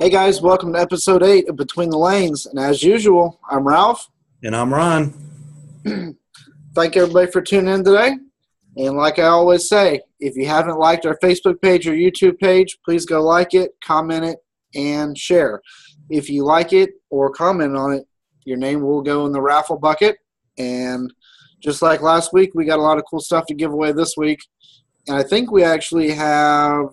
Hey guys, welcome to episode 8 of Between the Lanes. And as usual, I'm Ralph. And I'm Ron. Thank everybody for tuning in today. And like I always say, if you haven't liked our Facebook page or YouTube page, please go like it, comment it, and share. If you like it or comment on it, your name will go in the raffle bucket. And just like last week, we got a lot of cool stuff to give away this week. And I think we actually have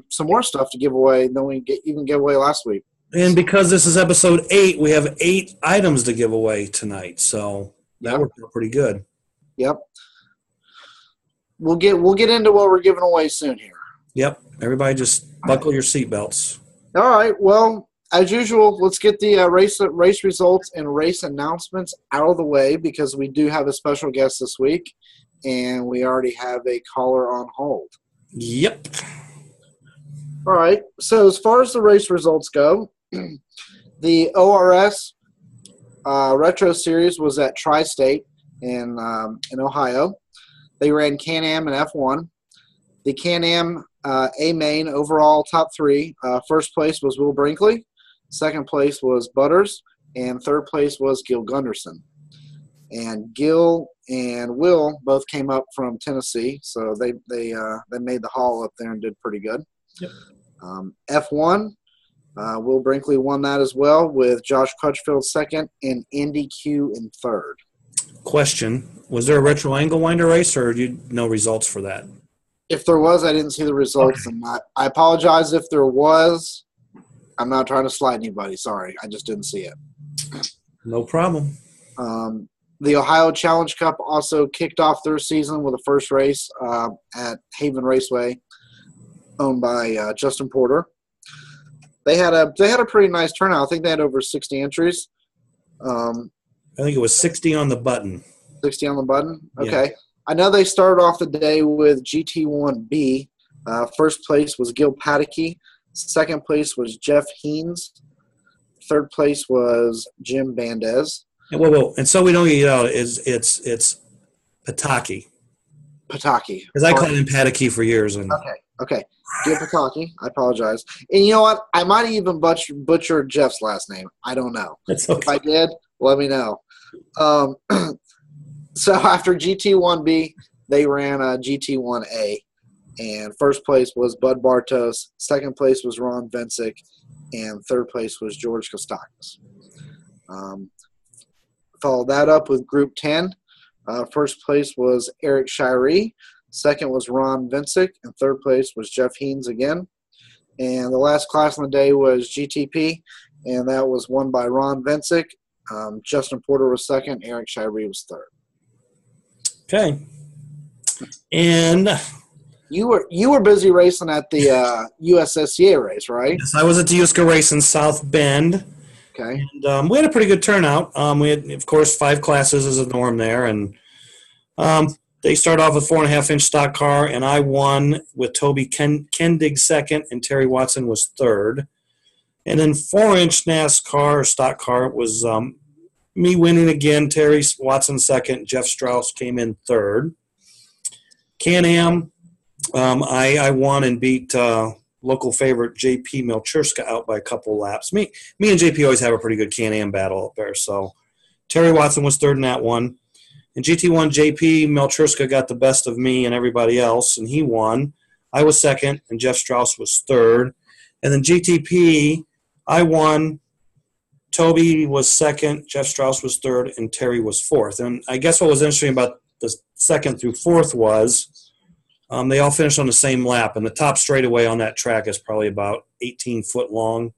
some more stuff to give away than we even gave away last week. And because this is episode 8, we have 8 items to give away tonight. So that worked out pretty good. Yep. We'll get into what we're giving away soon here. Yep. Everybody just buckle your seatbelts. All right. Well, as usual, let's get the race results and race announcements out of the way because we do have a special guest this week. And we already have a caller on hold. Yep. All right. So as far as the race results go, the ORS Retro Series was at Tri-State in Ohio. They ran Can-Am and F1. The Can-Am A-Main overall top 3. First place was Will Brinkley. Second place was Butters. And third place was Gil Gunderson. And Gil and Will both came up from Tennessee, so they made the haul up there and did pretty good. Yep. F1, Will Brinkley won that as well with Josh Crutchfield second and Andy Q in third. Question, was there a retro angle winder race or do you know results for that? If there was, I didn't see the results. Okay. And I apologize if there was. I'm not trying to slide anybody. Sorry, I just didn't see it. No problem. The Ohio Challenge Cup also kicked off their season with a first race at Haven Raceway, owned by Justin Porter. They had a pretty nice turnout. I think they had over 60 entries. I think it was 60 on the button. 60 on the button? Okay. Yeah. I know they started off the day with GT1B. First place was Gil Pataky. Second place was Jeff Heens. Third place was Jim Bandez. Whoa. And so we don't get out, it's Pataki. Pataki. Because I called him Pataki for years. And Okay. Gil Pataki. I apologize. And you know what? I might have even butchered Jeff's last name. I don't know. That's okay. If I did, let me know. So after GT1B, they ran a GT1A. And first place was Bud Bartos. Second place was Ron Vensick. And third place was George Kostakis. Followed that up with Group 10. First place was Eric Shirey. Second was Ron Vensick. And third place was Jeff Heens again. And the last class on the day was GTP. And that was won by Ron Vensick. Justin Porter was second. Eric Shirey was third. Okay. And you were busy racing at the USSCA race, right? Yes, I was at the USCA race in South Bend. Okay. And we had a pretty good turnout. We had, of course, 5 classes as a norm there. And they started off with 4.5-inch stock car, and I won with Toby Kendig second, and Terry Watson was third. And then 4-inch NASCAR stock car was me winning again, Terry Watson second, Jeff Strauss came in third. Can-Am, I won and beat local favorite J.P. Melchurska out by a couple laps. Me and J.P. always have a pretty good Can-Am battle up there. So Terry Watson was third in that one. In GT1, J.P. Melchurska got the best of me and everybody else, and he won. I was second, and Jeff Strauss was third. And then GTP, I won. Toby was second, Jeff Strauss was third, and Terry was fourth. And I guess what was interesting about the second through fourth was they all finished on the same lap, and the top straightaway on that track is probably about 18 foot long.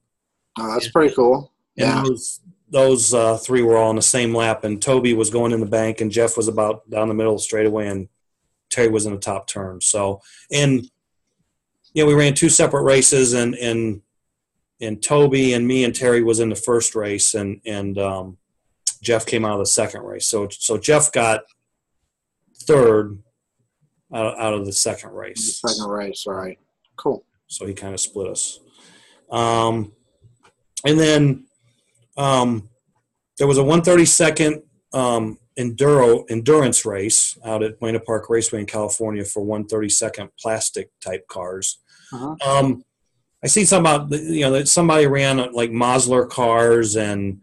Oh, that's pretty cool. Yeah. And those 3 were all on the same lap, and Toby was going in the bank, and Jeff was about down the middle of the straightaway, and Terry was in the top turn. So, and we ran 2 separate races, and Toby and me and Terry was in the first race, and Jeff came out of the second race. So Jeff got third out of the second race. The second race, all right. Cool. So he kind of split us. And then there was a 132nd endurance race out at Buena Park Raceway in California for 132nd plastic type cars. Uh-huh. I see some about that somebody ran like Mosler cars, and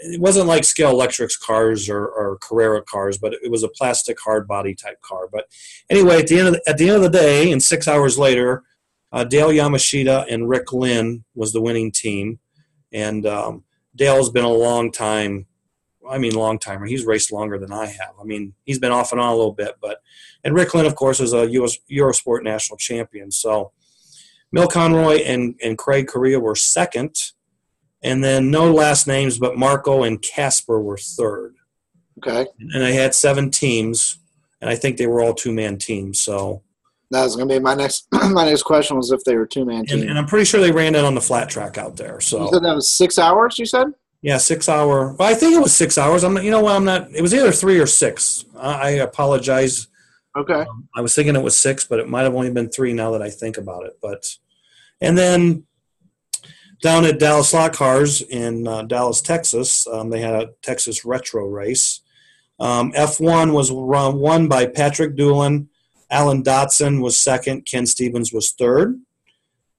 it wasn't like Scale Electric's cars or Carrera cars, but it was a plastic hard body type car. But anyway, at the end of the day, and 6 hours later, Dale Yamashita and Rick Lynn was the winning team, and Dale's been a long timer. He's raced longer than I have. I mean, he's been off and on a little bit, and Rick Lynn, of course, is a Eurosport national champion. So Mil Conroy and Craig Correa were second, and then no last names, but Marco and Casper were third. Okay. And I had 7 teams, and I think they were all 2-man teams. So that was going to be my next question was if they were 2-man teams. And I'm pretty sure they ran it on the flat track out there. So you said that was 6 hours. You said. Yeah, 6 hour. Well, I think it was 6 hours. I'm not. You know what? I'm not. It was either 3 or 6. I apologize. Okay. I was thinking it was 6, but it might have only been 3 now that I think about it. And then down at Dallas Slot Cars in Dallas, Texas, they had a Texas retro race. F1 was won by Patrick Doolin. Alan Dotson was second. Ken Stevens was third.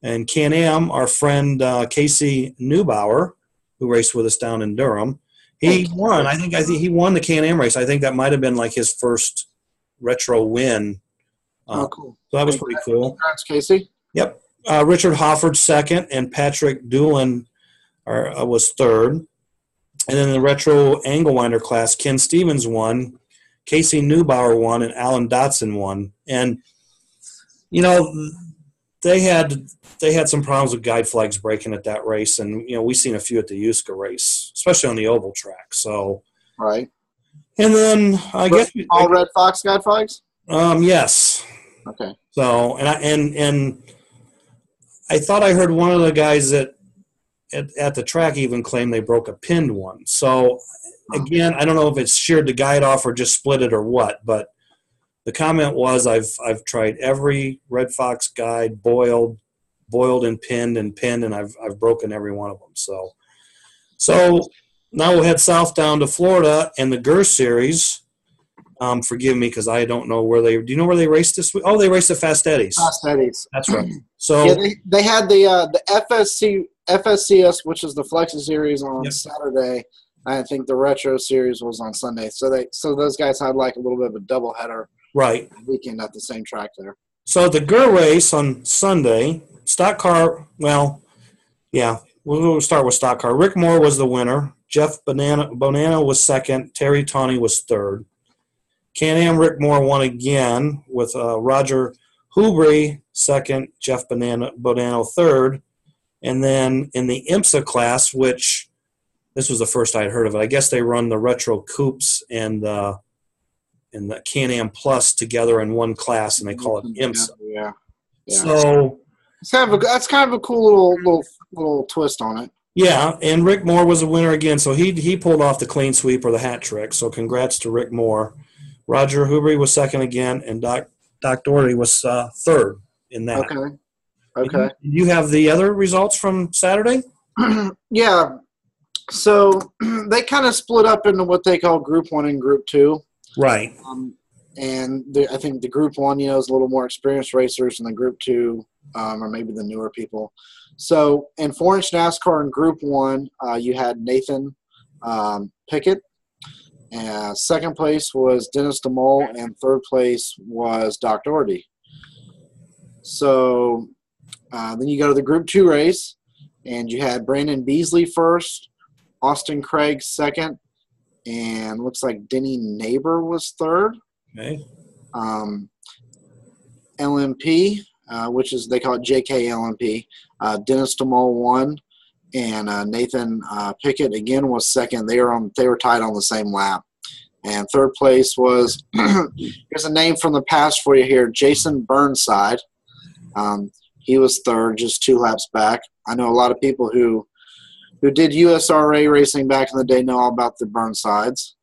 And Can-Am, our friend Casey Neubauer, who raced with us down in Durham, he won. I think he won the Can-Am race. I think that might have been like his first retro win. Cool. So that was pretty cool. Congrats, Casey. Yep. Richard Hofford second, and Patrick Doolin was third. And then the retro angle winder class, Ken Stevens won, Casey Neubauer won, and Alan Dotson won. And they had some problems with guide flags breaking at that race, and we've seen a few at the Uska race, especially on the oval track. So right. And then I guess all Red Fox guide flags. Yes. Okay. So and I thought I heard one of the guys at the track even claim they broke a pinned one. So again, I don't know if it's sheared the guide off or just split it or what, but the comment was I've tried every Red Fox guide, boiled and pinned, and I've broken every one of them. So now we'll head south down to Florida and the GER Series. Forgive me because I don't know where do you know where they raced this week? Oh, they raced at Fast Eddie's. Fast Eddie's. That's right. So yeah, they had the FSCS, which is the Flexi Series, on Saturday. I think the Retro Series was on Sunday. So those guys had like a little bit of a doubleheader. Right. Weekend at the same track there. So the GER race on Sunday, stock car, we'll start with stock car. Rick Moore was the winner. Jeff Bonanno was second. Terry Tawney was third. Can-Am Rick Moore won again with Roger Hubry second, Jeff Bonanno third. And then in the IMSA class, which this was the first I'd heard of it, I guess they run the Retro Coupes and the Can-Am Plus together in one class, and they call it IMSA. Yeah. So that's kind of a cool little twist on it. Yeah, and Rick Moore was a winner again, so he pulled off the clean sweep or the hat trick. So congrats to Rick Moore. Roger Hubry was second again, and Doc Doherty was third in that. Okay. You have the other results from Saturday? Yeah. So they kind of split up into what they call Group 1 and Group 2. Right. I think the Group 1, is a little more experienced racers, and the Group 2 are maybe the newer people. So in 4-inch NASCAR in Group 1, you had Nathan Pickett. Second place was Dennis DeMol, and third place was Doc Doherty. So then you go to the Group 2 race, and you had Brandon Beasley first, Austin Craig second, and looks like Denny Neighbor was third. Okay. LMP, which is, they call it JK LMP, Dennis DeMol won, and Nathan Pickett again was second. They were tied on the same lap. And third place was here's a name from the past for you here, Jason Burnside. He was third, just 2 laps back. I know a lot of people who did USRA racing back in the day know all about the Burnsides.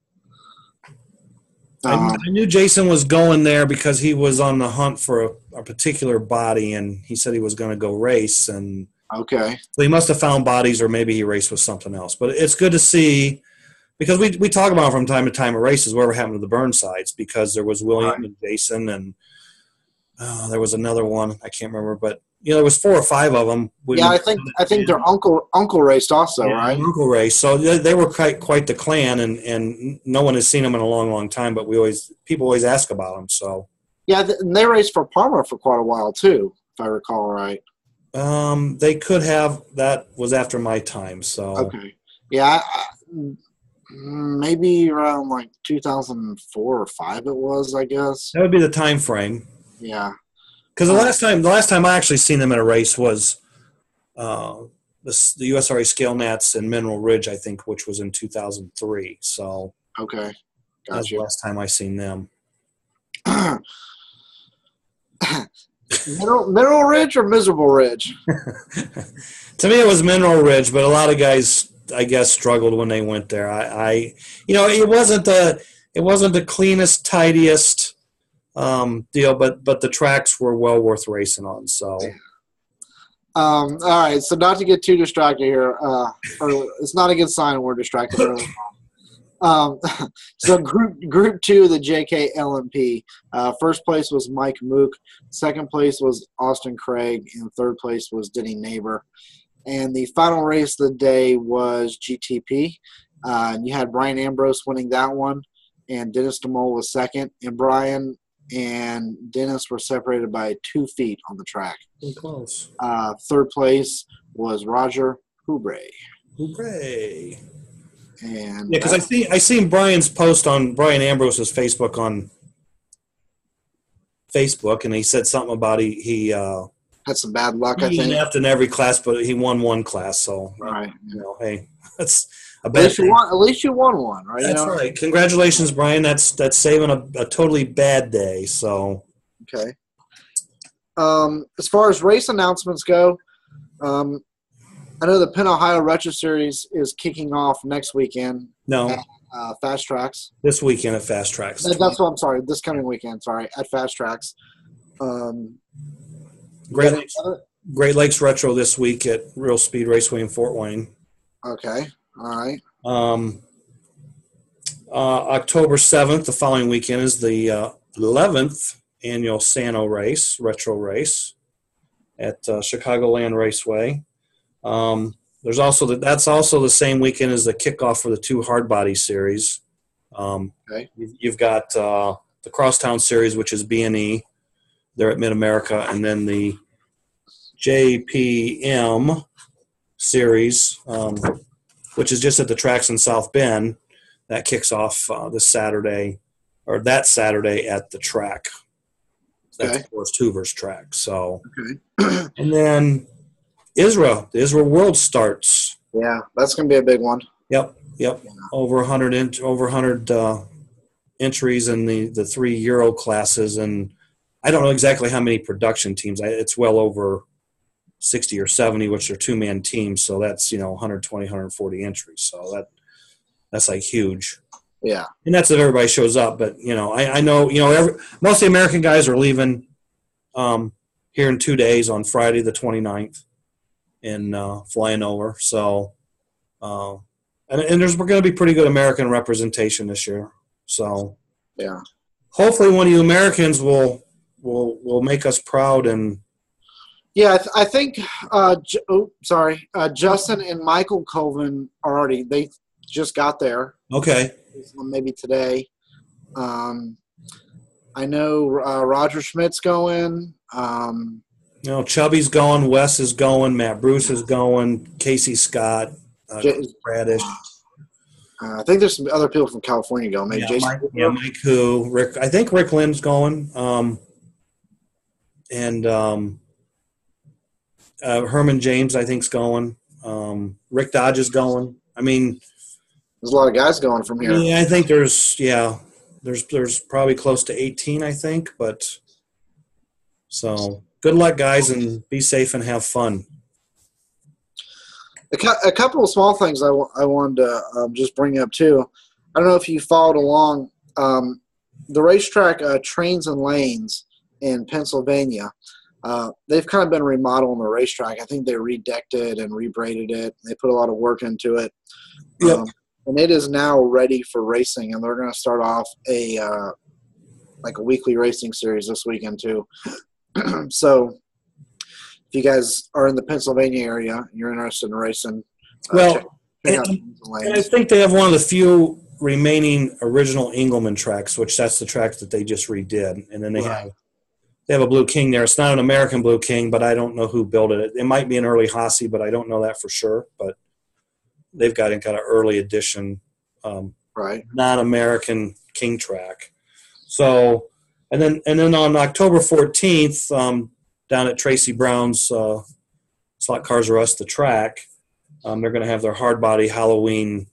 I knew Jason was going there because he was on the hunt for a particular body, and he said he was going to go race. And okay, so he must have found bodies, or maybe he raced with something else. But it's good to see, because we talk about from time to time at races whatever happened to the Burnsides, because there was William and Jason, and there was another one I can't remember. But there was 4 or 5 of them. Yeah, I think their uncle raced also, Yeah, right? uncle race. So they were quite the clan, and no one has seen them in a long, long time. But people always ask about them. So Yeah, and they raced for Parma for quite a while too, if I recall right. they could have. That was after my time. So Okay. Yeah, maybe around like 2004 or 5 it was, I guess. that would be the time frame. Yeah. Because the last time I actually seen them in a race was uh, the USRA Scale Nats in Mineral Ridge, I think, which was in 2003. So Okay. that's the Gotcha. last time I seen them. Mineral Ridge or Miserable Ridge? To me, it was Mineral Ridge, but a lot of guys, I guess, struggled when they went there. It wasn't the cleanest, tidiest deal, but the tracks were well worth racing on. So, All right. So not to get too distracted here, or it's not a good sign we're distracted early on. So group 2 of the JK LMP. First place was Mike Mook. Second place was Austin Craig, and third place was Denny Neighbor. And the final race of the day was GTP. And you had Brian Ambrose winning that one, and Dennis DeMol was second. And Brian and Dennis were separated by 2 feet on the track. close. Third place was Roger Houbre. Hooray! And Yeah, because I seen Brian's post on Brian Ambrose's Facebook on Facebook, and he said something about he had some bad luck, I he think. ENF'd in every class, but he won one class. So, Right. Hey, that's a bad thing. At least you won one, right? That's right. Congratulations, Brian. That's saving a totally bad day. So, okay. As far as race announcements go, I know the Penn Ohio Retro Series is kicking off next weekend. No. At Fast Tracks. This weekend at Fast Tracks. That's what I'm sorry. This coming weekend, at Fast Tracks. Great Lakes Retro this week at Real Speed Raceway in Fort Wayne. Okay. All right. October 7th, the following weekend, is the 11th annual Sano race, retro race at Chicagoland Raceway. There's also that's also the same weekend as the kickoff for the 2 hard body series. Okay. You've got the Crosstown series, which is B&E. They're at Mid-America, and then the JPM series, which is just at the tracks in South Bend, that kicks off this Saturday, or that Saturday at the track. That's Forrest Hoover's track. So, and then the Israel World starts. Yeah, that's going to be a big one. Yep. Over 100 entries in the 3 Euro classes, and I don't know exactly how many production teams. It's well over 60 or 70, which are 2-man teams. So that's 120, 140 entries. So that's like huge. Yeah, and that's if everybody shows up. But I know most of the American guys are leaving here in 2 days on Friday the 29th and flying over. So and there's going to be pretty good American representation this year. So yeah, hopefully one of you Americans will make us proud. And yeah, I think Justin and Michael Colvin they just got there. Okay. Maybe today. I know Roger Schmidt's going. Chubby's going. Wes is going. Matt Bruce is going. Casey Scott. Bradish. I think there's some other people from California going. Maybe Jason. Mike Who. Rick. I think Rick Lynn's going. And Herman James, I think, is going. Rick Dodge is going. I mean, there's a lot of guys going from here. Yeah, I think there's probably close to 18, I think. But so good luck, guys, and be safe and have fun. A couple of small things I wanted to just bring up too. I don't know if you followed along. The racetrack Trains and Lanes in Pennsylvania, they've kind of been remodeling the racetrack. I think they redecked it and rebraided it. They put a lot of work into it. Yep. And it is now ready for racing, and they're going to start off a weekly racing series this weekend too. So if you guys are in the Pennsylvania area and you're interested in racing, Well, check out and the I lanes. think they have one of the few remaining original Engelman tracks, which that's the track that they just redid. And then they have a Blue King there. It's not an American Blue King, but I don't know who built it. It might be an early Hasse, but I don't know that for sure. But they've got an early edition, non-American King track. So, and then on October 14th, down at Tracy Brown's Slot Cars R Us, the track, they're going to have their hard body Halloween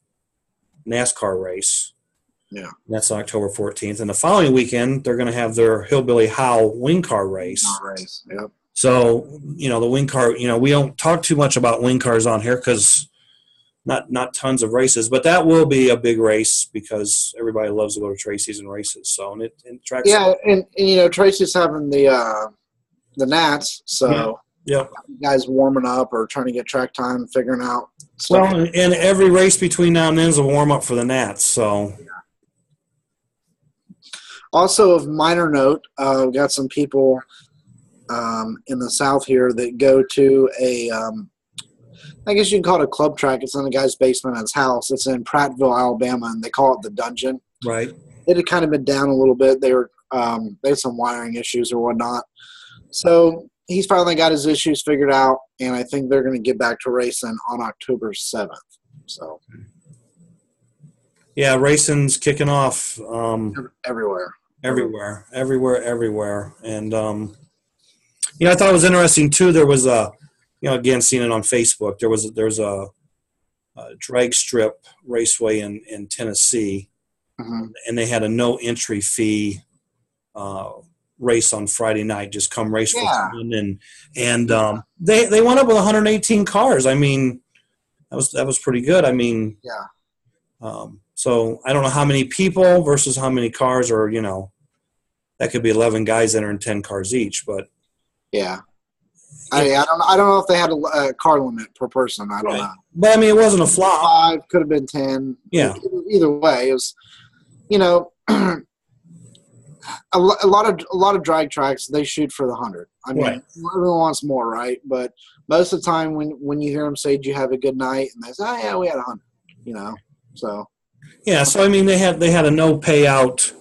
NASCAR race. Yeah. That's on October 14th. And the following weekend, they're going to have their Hillbilly Howe wing car race. Yep. So, the wing car, we don't talk too much about wing cars on here because not tons of races, but that will be a big race because everybody loves to go to Tracy's and races. So, and tracks. Yeah, and Tracy's having the Nats, so yeah. Guys warming up or trying to get track time, figuring out stuff. Well, and every race between now and then is a warm up for the Nats. So. Also, of minor note, we've got some people in the South here that go to a, I guess you can call it a club track. It's in a guy's basement at his house. It's in Prattville, Alabama, and they call it the Dungeon. Right. It had kind of been down a little bit. They had some wiring issues or whatnot. So he's finally got his issues figured out, and I think they're going to get back to racing on October 7th. So. Yeah, racing's kicking off. Everywhere. And, I thought it was interesting, too. There was again, seeing it on Facebook, there's a drag strip raceway in Tennessee, and they had a no entry fee race on Friday night. Just come race for fun, and they went up with 118 cars. I mean, that was pretty good. I mean, so I don't know how many people versus how many cars, or that could be 11 guys entering 10 cars each, but I don't know if they had a car limit per person. I don't know. But I mean, it wasn't a flop. 5 could have been 10. Yeah. Either way, it was, a lot of drag tracks, they shoot for the 100. I mean, everyone wants more, right? But most of the time, when you hear them say, "Did you have a good night?" and they say, "Oh yeah, we had 100," So. Yeah, so I mean, they had a no payout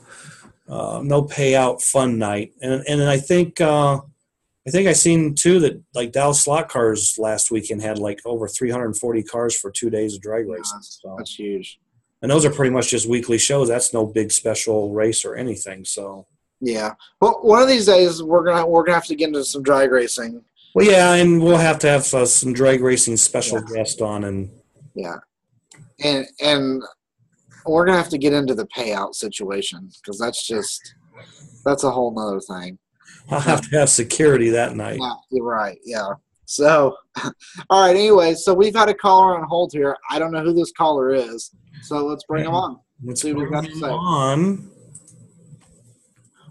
fun night, and I think I seen too that like Dallas Slot Cars last weekend had like over 340 cars for 2 days of drag racing. So. That's huge. And those are pretty much just weekly shows. That's no big special race or anything. So. Yeah. Well, one of these days we're gonna have to get into some drag racing. Well, yeah, and we'll have to have some drag racing special guest on, and. Yeah. And we're going to have to get into the payout situation because that's a whole nother thing. I'll have to have security that night. Yeah, you're right. Yeah. So, all right. Anyway, so we've had a caller on hold here. I don't know who this caller is. So let's bring him on. Let's see what we've got to say.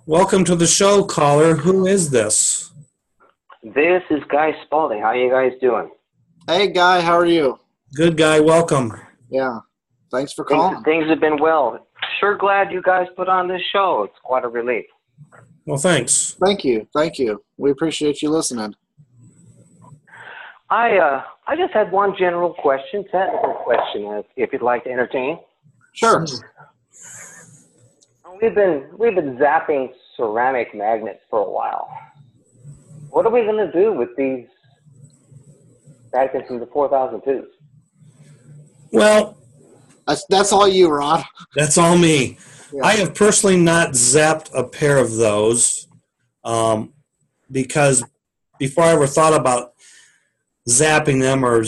Welcome to the show, caller. Who is this? This is Guy Spalding. How are you guys doing? Hey, Guy. How are you? Good, Guy. Welcome. Yeah. Thanks for calling. Things have been well. Sure glad you guys put on this show. It's quite a relief. Well, thanks. Thank you. We appreciate you listening. I just had one general question, technical question, if you'd like to entertain. Sure. We've been zapping ceramic magnets for a while. What are we going to do with these magnets in the 4002s? Well, that's all you, Rod. That's all me. Yeah. I have personally not zapped a pair of those because before I ever thought about zapping them, or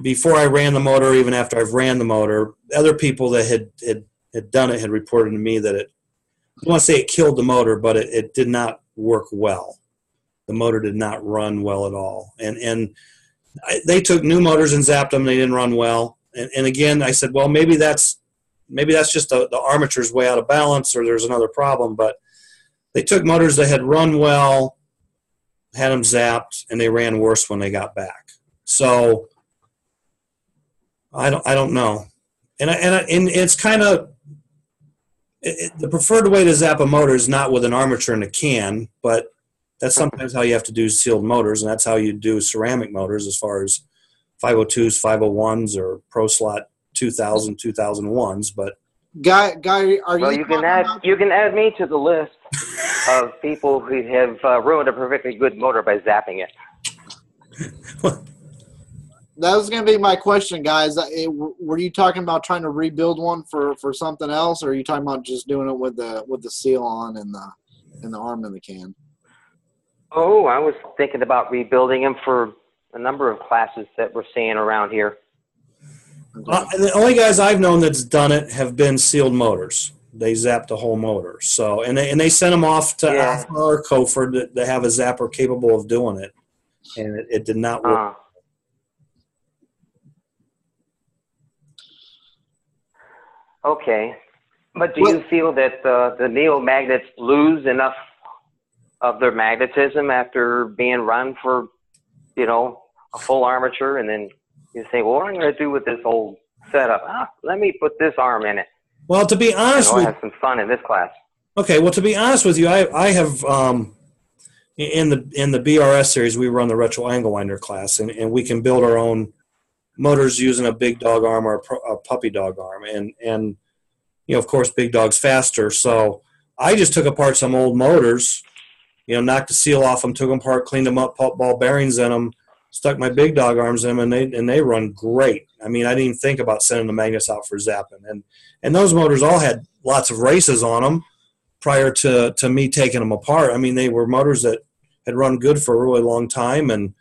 before I ran the motor, even after I've ran the motor, other people that had done it had reported to me that I don't want to say it killed the motor, but it did not work well. The motor did not run well at all. And they took new motors and zapped them. They didn't run well. And again, I said, well, maybe that's just the armature's way out of balance, or there's another problem. But they took motors that had run well, had them zapped, and they ran worse when they got back. So I don't know. And it's kind of the preferred way to zap a motor is not with an armature in a can, but that's sometimes how you have to do sealed motors, and that's how you do ceramic motors as far as 502s, 501s, or Pro Slot 2000, 2001s. But Guy, are Well, you you can add me to the list of people who have ruined a perfectly good motor by zapping it. That was going to be my question, guys. Were you talking about trying to rebuild one for something else, or are you talking about just doing it with the seal on and the arm in the can? Oh, I was thinking about rebuilding them for a number of classes that we're seeing around here. The only guys I've known that's done it have been sealed motors. They zapped the whole motor. So and they sent them off to Alpha or Cofer to have a zapper capable of doing it, and it did not work. Okay, but do you feel that the Neo magnets lose enough of their magnetism after being run for, a full armature, and then you say, well, what am I going to do with this old setup? Let me put this arm in it. Well, to be honest I'll have some fun in this class. Okay, well, to be honest with you, I have in the BRS series we run the retro angle winder class, and we can build our own motors using a big dog arm or a puppy dog arm, and of course, big dog's faster. So I just took apart some old motors, knocked the seal off them, took them apart, cleaned them up, put ball bearings in them, stuck my big dog arms in them, and they run great. I mean, I didn't even think about sending the magnets out for zapping, and those motors all had lots of races on them prior to me taking them apart. I mean, they were motors that had run good for a really long time, and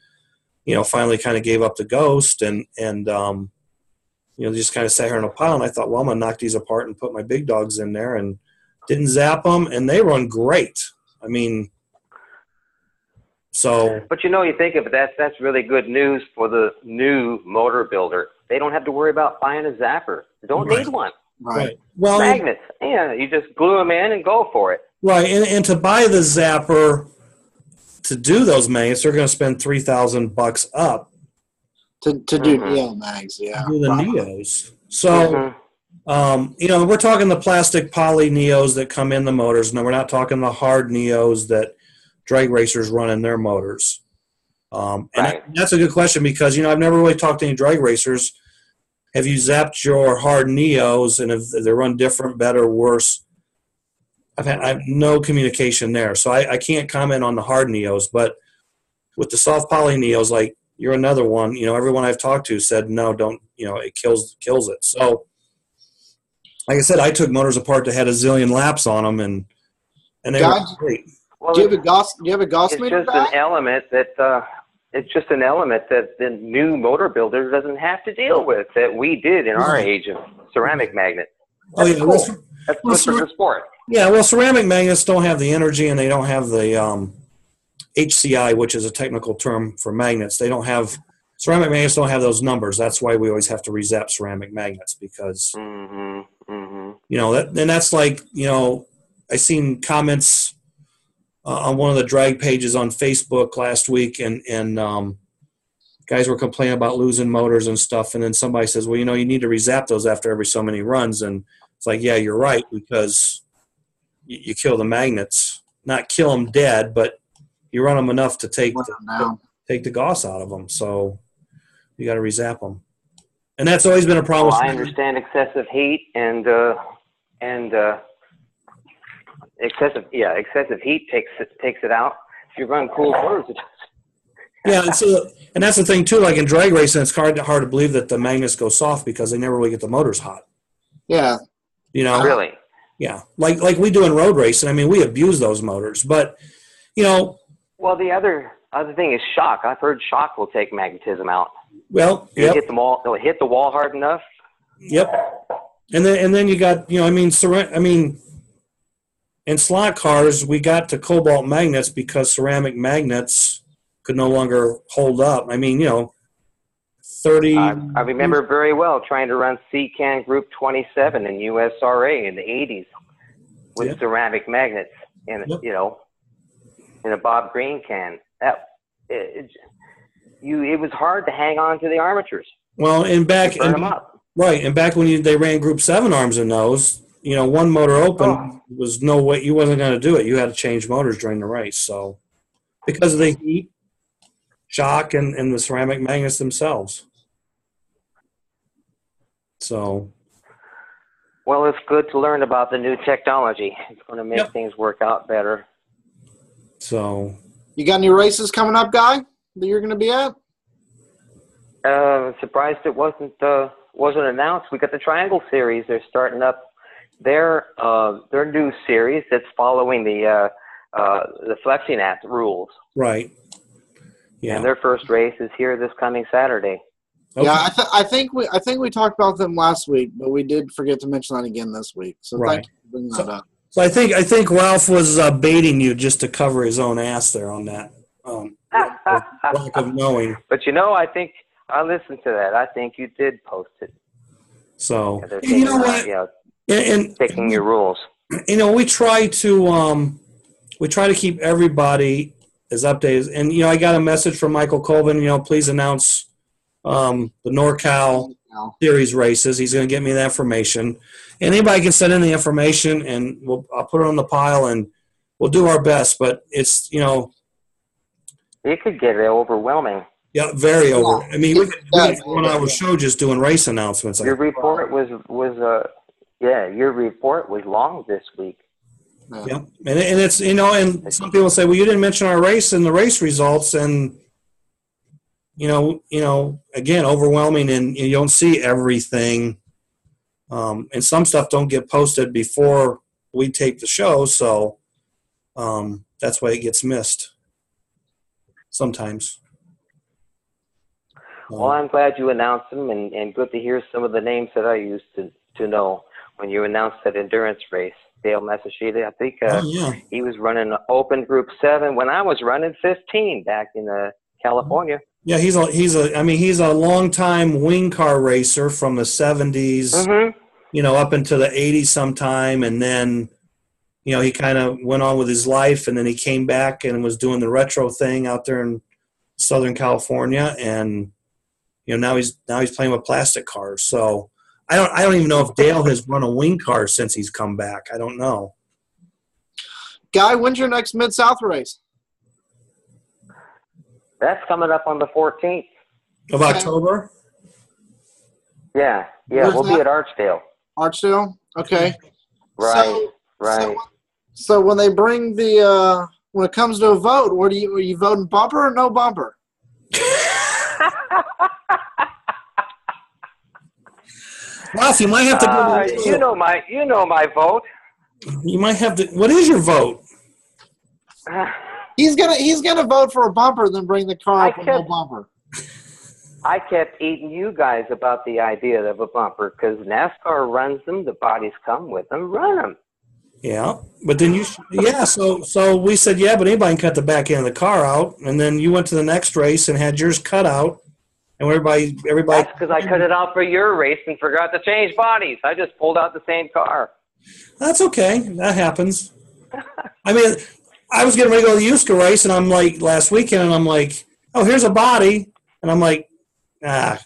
finally kind of gave up the ghost, and just kind of sat here in a pile. And I thought, well, I'm gonna knock these apart and put my big dogs in there, and didn't zap them, and they run great. I mean, so. But you think of it, that's really good news for the new motor builder. They don't have to worry about buying a zapper. They don't need one. Right. Well, magnets. Yeah, you just glue them in and go for it. Right, and to buy the zapper to do those magnets, they're going to spend $3,000 up to do Neo mags. Yeah, to do the Neos. So, we're talking the plastic poly Neos that come in the motors. No, we're not talking the hard Neos that drag racers run in their motors. And that's a good question because I've never really talked to any drag racers. Have you zapped your hard Neos, and if they run different, better, worse? I have no communication there, so I can't comment on the hard Neos. But with the soft poly Neos, like you're another one. Everyone I've talked to said no, don't. It kills it. So, like I said, I took motors apart that had a zillion laps on them, and they were great. Well, do you have a Gauss meter? It's just an element that the new motor builder doesn't have to deal with that we did in our age of ceramic magnets. That's cool. That's good for the sport. Yeah, well, ceramic magnets don't have the energy, and they don't have the HCI, which is a technical term for magnets. Ceramic magnets don't have those numbers. That's why we always have to rezap ceramic magnets because, that's like, I seen comments on one of the drag pages on Facebook last week, and guys were complaining about losing motors and stuff, and then somebody says, well, you need to rezap those after every so many runs, and it's like, yeah, you're right, because you kill the magnets, not kill them dead, but you run them enough to take the Gauss out of them, so you got to rezap them, and that's always been a problem. Well, I understand excessive heat and excessive heat takes it out. If you run cool motors, it does. Yeah, and that's the thing too. Like in drag racing, it's hard to believe that the magnets go soft because they never really get the motors hot. Yeah, really. Yeah, like we do in road racing. I mean, we abuse those motors, but Well, the other thing is shock. I've heard shock will take magnetism out. Well, you hit them all. They'll hit the wall hard enough. Yep. And then you got in slot cars, we got to cobalt magnets because ceramic magnets could no longer hold up. I mean, 30. I remember very well trying to run C-Can Group 27 in USRA in the 80s with ceramic magnets in in a Bob Green can. It was hard to hang on to the armatures. Well, and back them up. Right, and back when they ran Group 7 arms in those, one motor open was no way. You wasn't going to do it. You had to change motors during the race. So, because of the heat, shock, and the ceramic magnets themselves. So. Well, it's good to learn about the new technology. It's going to make Yep. things work out better. So. You got any races coming up, Guy, that you're going to be at? Surprised it wasn't announced. We got the Triangle Series. They're starting up their new series that's following the Flexing Act rules. Right. Yeah. And their first race is here this coming Saturday. Okay. Yeah, I think we talked about them last week, but we did forget to mention that again this week. So Right. thank you for bringing that up. So I think Ralph was baiting you just to cover his own ass there on that lack of knowing. But I think I listened to that. I think you did post it. So They're you know what? And picking your rules. We try to keep everybody as updated. And I got a message from Michael Colvin. Please announce the NorCal series races. He's going to get me the information. Anybody can send in the information, and I'll put it on the pile, and we'll do our best. But it's it could get overwhelming. Yeah, very over. I mean, we could do a 1 hour show just doing race announcements. Your report was your report was long this week. Yeah, and it's and some people say, well, you didn't mention our race and the race results, and again, overwhelming, and you don't see everything, and some stuff don't get posted before we tape the show, so that's why it gets missed sometimes. Well, I'm glad you announced them, and good to hear some of the names that I used to know when you announced that endurance race. Dale Massachusetts, I think he was running Open Group 7 when I was running 15 back in California. Yeah, he's a long-time wing car racer from the 70s, up into the 80s sometime, and then, he kind of went on with his life, and then he came back and was doing the retro thing out there in Southern California, and now he's playing with plastic cars. So I don't even know if Dale has run a wing car since he's come back. I don't know. Guy, when's your next Mid-South race? That's coming up on the 14th of October. Yeah, Where's we'll that? be at Archdale. Archdale, okay. Right, right. So when they bring when it comes to a vote, are you voting bumper or no bumper? Ralph, you might have to you know my vote. You might have to. What is your vote? He's gonna vote for a bumper, then bring the car up with no bumper. I kept eating you guys about the idea of a bumper because NASCAR runs them. The bodies come with them. Run them. Yeah, but then So we said but anybody can cut the back end of the car out, and then you went to the next race and had yours cut out. And everybody. That's because I cut it out for your race and forgot to change bodies. I just pulled out the same car. That's okay. That happens. I mean, I was getting ready to go to the Uska race, and I'm like, last weekend, and I'm like, oh, here's a body. And I'm like, back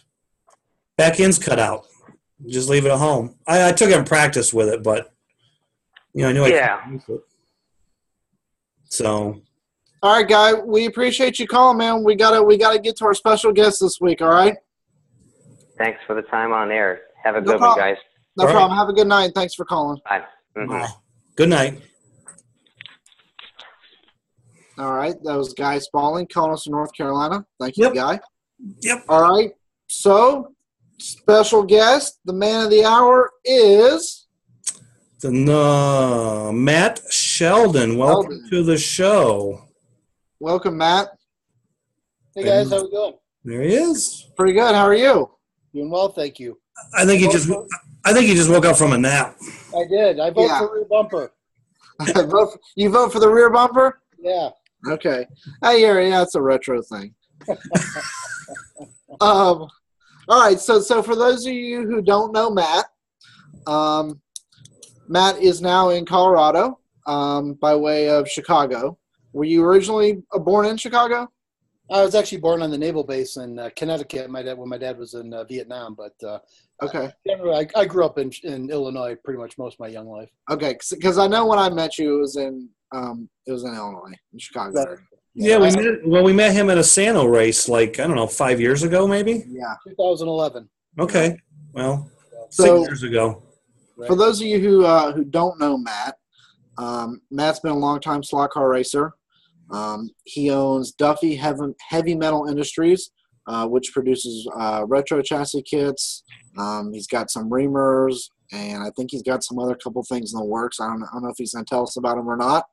end's cut out. Just leave it at home. I took it in practice with it, but, I knew I couldn't use it. So. All right, Guy, we appreciate you calling, man. We gotta get to our special guest this week, all right? Thanks for the time on air. Have a good one, guys. No problem. Have a good night. Thanks for calling. Bye. Bye. Good night. All right, that was Guy Spaulding calling us from North Carolina. Thank you, Guy. Yep. All right, so special guest, the man of the hour is Matt Sheldon. Welcome to the show. Welcome, Matt. Hey guys, how we doing? There he is. Pretty good. How are you? Doing well, thank you. I think he just woke up from a nap. I did. I vote for rear bumper. You vote for the rear bumper? Yeah. Okay. It's a retro thing. All right. So for those of you who don't know Matt, Matt is now in Colorado by way of Chicago. Were you originally born in Chicago? I was actually born on the naval base in Connecticut. When my dad was in Vietnam, but okay. Generally, I grew up in Illinois pretty much most of my young life. Okay, because I know when I met you, it was in Illinois, in Chicago. Yeah, we met him at a Sano race, like, I don't know, 5 years ago, maybe? Yeah. 2011. Okay. Well, So- 6 years ago. For those of you who don't know Matt, Matt's been a long-time slot car racer. He owns Duffy Heavy Metal Industries, which produces retro chassis kits. He's got some reamers, and I think he's got some other couple things in the works. I don't know if he's going to tell us about them or not.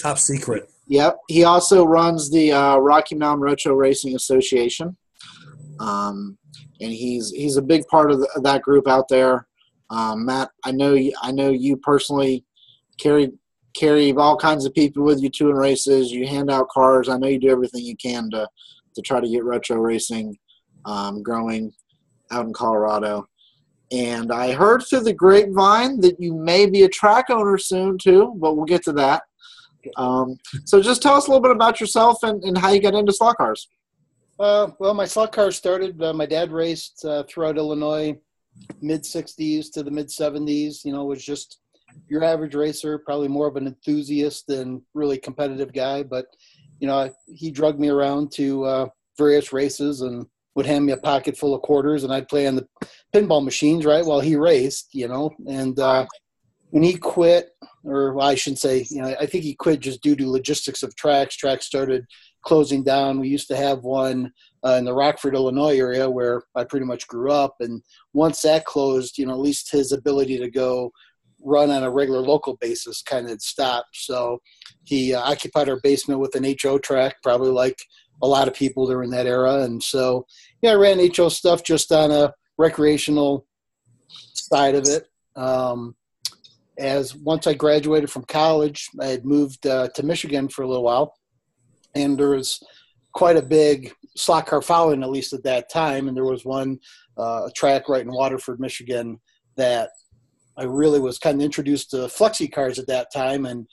Top secret. Yep. He also runs the Rocky Mountain Retro Racing Association, and he's a big part of that group out there. Matt, I know you personally carry all kinds of people with you to in races. You hand out cars. I know you do everything you can to try to get retro racing growing out in Colorado. And I heard through the grapevine that you may be a track owner soon too, but we'll get to that. So just tell us a little bit about yourself and how you got into slot cars. Well, my slot car started, my dad raced throughout Illinois, mid-60s to the mid-70s. Was just your average racer, probably more of an enthusiast than really competitive guy. But, he drugged me around to various races and would hand me a pocket full of quarters, and I'd play on the pinball machines, right, while he raced, And when he quit, or I shouldn't say, I think he quit just due to logistics of tracks. Tracks started closing down. We used to have one in the Rockford, Illinois area where I pretty much grew up. And once that closed, at least his ability to go run on a regular local basis kind of stopped. So he occupied our basement with an HO track, probably like a lot of people during that era. And so, I ran HO stuff just on a recreational side of it. As once I graduated from college, I had moved to Michigan for a little while, and there was quite a big slot car following, at least at that time. And there was one track right in Waterford, Michigan, that I really was kind of introduced to flexi cars at that time, and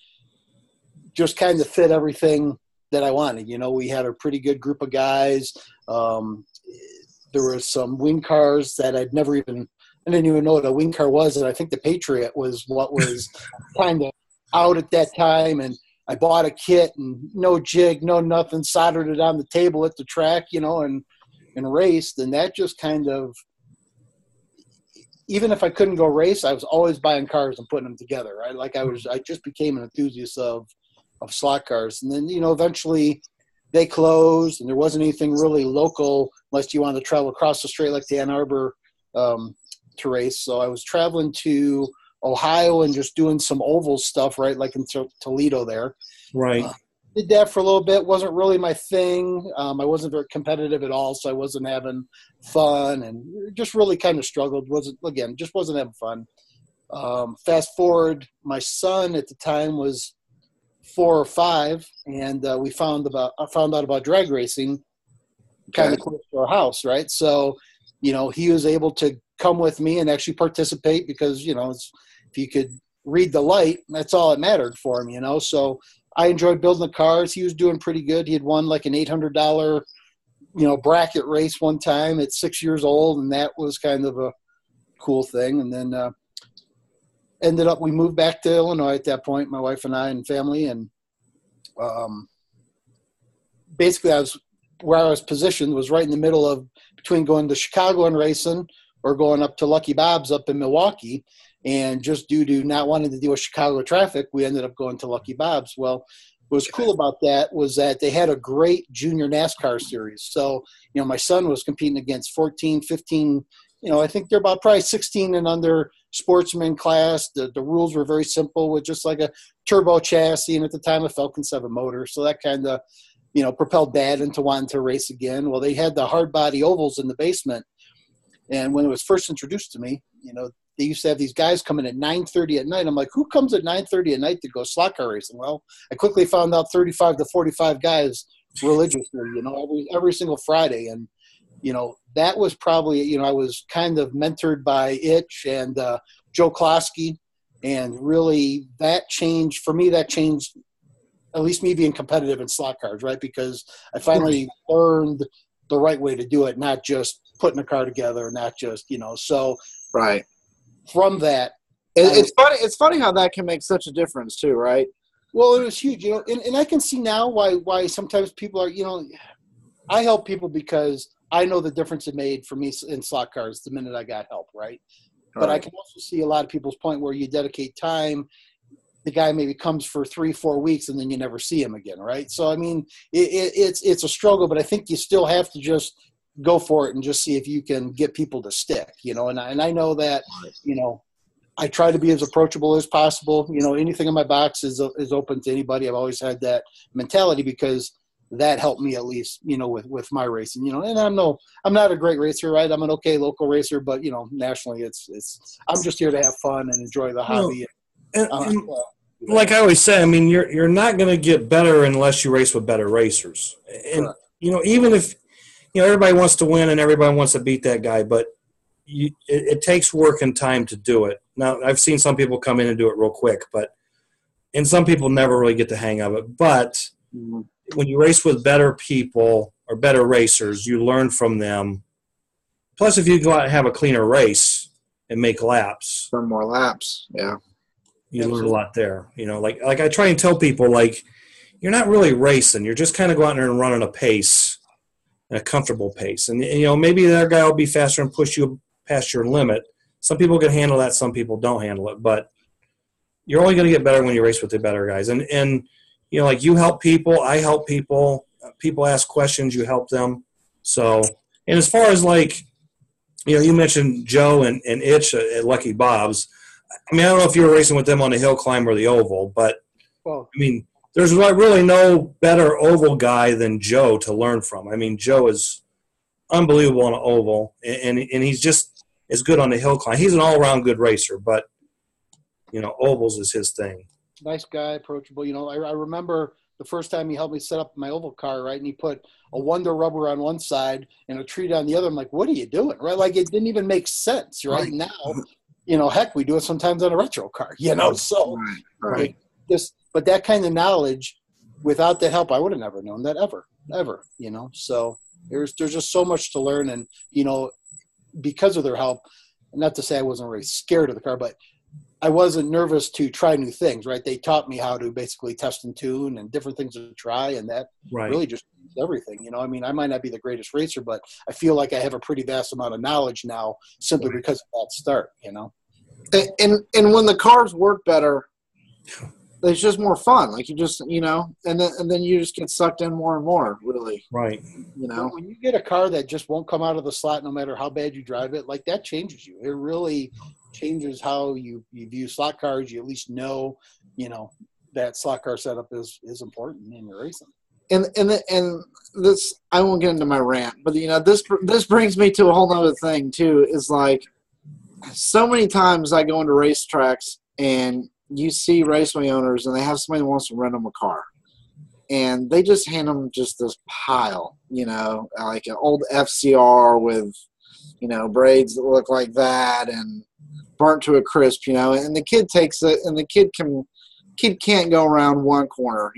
just kind of fit everything that I wanted. We had a pretty good group of guys. There were some wing cars that I didn't even know what a wing car was, and I think the Patriot was what was kind of out at that time. And I bought a kit and no jig, no nothing, soldered it on the table at the track, and raced. And that just kind of, even if I couldn't go race, I was always buying cars and putting them together, right? Like I just became an enthusiast of slot cars. And then, eventually they closed, and there wasn't anything really local unless you wanted to travel across the strait like to Ann Arbor to race. So I was traveling to Ohio and just doing some oval stuff, right, like in Toledo there. Right. Did that for a little bit. Wasn't really my thing. I wasn't very competitive at all, so I wasn't having fun, and just really kind of struggled. Just wasn't having fun. Fast forward, my son at the time was 4 or 5, and I found out about drag racing kind of close to our house, right? So, he was able to come with me and actually participate because, if you could read the light, that's all that mattered for him, So I enjoyed building the cars. He was doing pretty good. He had won like an $800, bracket race one time at 6 years old, and that was kind of a cool thing. And then we moved back to Illinois at that point, my wife and I and family, and basically where I was positioned was right in the middle of between going to Chicago and racing or going up to Lucky Bob's up in Milwaukee. And just due to not wanting to deal with Chicago traffic, we ended up going to Lucky Bob's. Well, what was cool about that was that they had a great junior NASCAR series. So, my son was competing against 14, 15, I think they're about probably 16 and under sportsman class. The rules were very simple with just like a turbo chassis, and at the time a Falcon 7 motor. So that kind of, propelled Dad into wanting to race again. Well, they had the hard body ovals in the basement. And when it was first introduced to me, they used to have these guys coming at 9:30 at night. I'm like, who comes at 9:30 at night to go slot car racing? Well, I quickly found out 35 to 45 guys religiously, every single Friday. And, that was probably, I was kind of mentored by Itch and Joe Klosky. And really that changed at least me being competitive in slot cars, right? Because I finally learned the right way to do it, not just putting a car together, not just, so. Right. From that, it's funny how that can make such a difference too, right? Well, it was huge, and I can see now why sometimes people are, I help people because I know the difference it made for me in slot cars the minute I got help, right? But I can also see a lot of people's point where you dedicate time. The guy maybe comes for 3-4 weeks and then you never see him again, right? So I mean, it's a struggle, but I think you still have to just go for it and just see if you can get people to stick, And I know that, I try to be as approachable as possible. Anything in my box is open to anybody. I've always had that mentality because that helped me at least, with my racing, and I'm not a great racer, right? I'm an okay local racer, but nationally I'm just here to have fun and enjoy the hobby. And like I always say, I mean, you're not going to get better unless you race with better racers. And, even if, everybody wants to win and everybody wants to beat that guy, but it takes work and time to do it. Now, I've seen some people come in and do it real quick, and some people never really get the hang of it. But when you race with better people or better racers, you learn from them. Plus, if you go out and have a cleaner race and make laps. For more laps, yeah. You learn a lot there. Like I try and tell people, you're not really racing. You're just kind of going out there and running a pace, a comfortable pace. And maybe that guy will be faster and push you past your limit. Some people can handle that. Some people don't handle it. But you're only going to get better when you race with the better guys. And you help people. I help people. People ask questions. You help them. So, and as far as you mentioned Joe and Itch at Lucky Bob's. I mean, I don't know if you were racing with them on the hill climb or the oval, but, I mean, there's really no better oval guy than Joe to learn from. I mean, Joe is unbelievable on an oval, and he's just as good on the hill climb. He's an all-around good racer, but, ovals is his thing. Nice guy, approachable. I remember the first time he helped me set up my oval car, right, and he put a Wonder Rubber on one side and a treat on the other. I'm like, what are you doing, right? It didn't even make sense, right? Now, heck, we do it sometimes on a retro car, so right. But that kind of knowledge, without that help, I would have never known that ever, so there's just so much to learn. And, because of their help, not to say I wasn't really scared of the car, but I wasn't nervous to try new things, right? They taught me how to basically test and tune and different things to try. And that really just changed everything. I mean, I might not be the greatest racer, but I feel like I have a pretty vast amount of knowledge now simply because of that start, And when the cars work better, it's just more fun. You just, and then you just get sucked in more and more, really. Right. When you get a car that just won't come out of the slot no matter how bad you drive it, that changes you. It really changes how you view slot cars. You at least know, that slot car setup is important in your racing. And this, I won't get into my rant, but this brings me to a whole nother thing too. Is so many times I go into racetracks and you see raceway owners and they have somebody who wants to rent them a car, and they just hand them just this pile, like an old FCR with, braids that look like that and burnt to a crisp, and the kid takes it, and the kid can't go around one corner,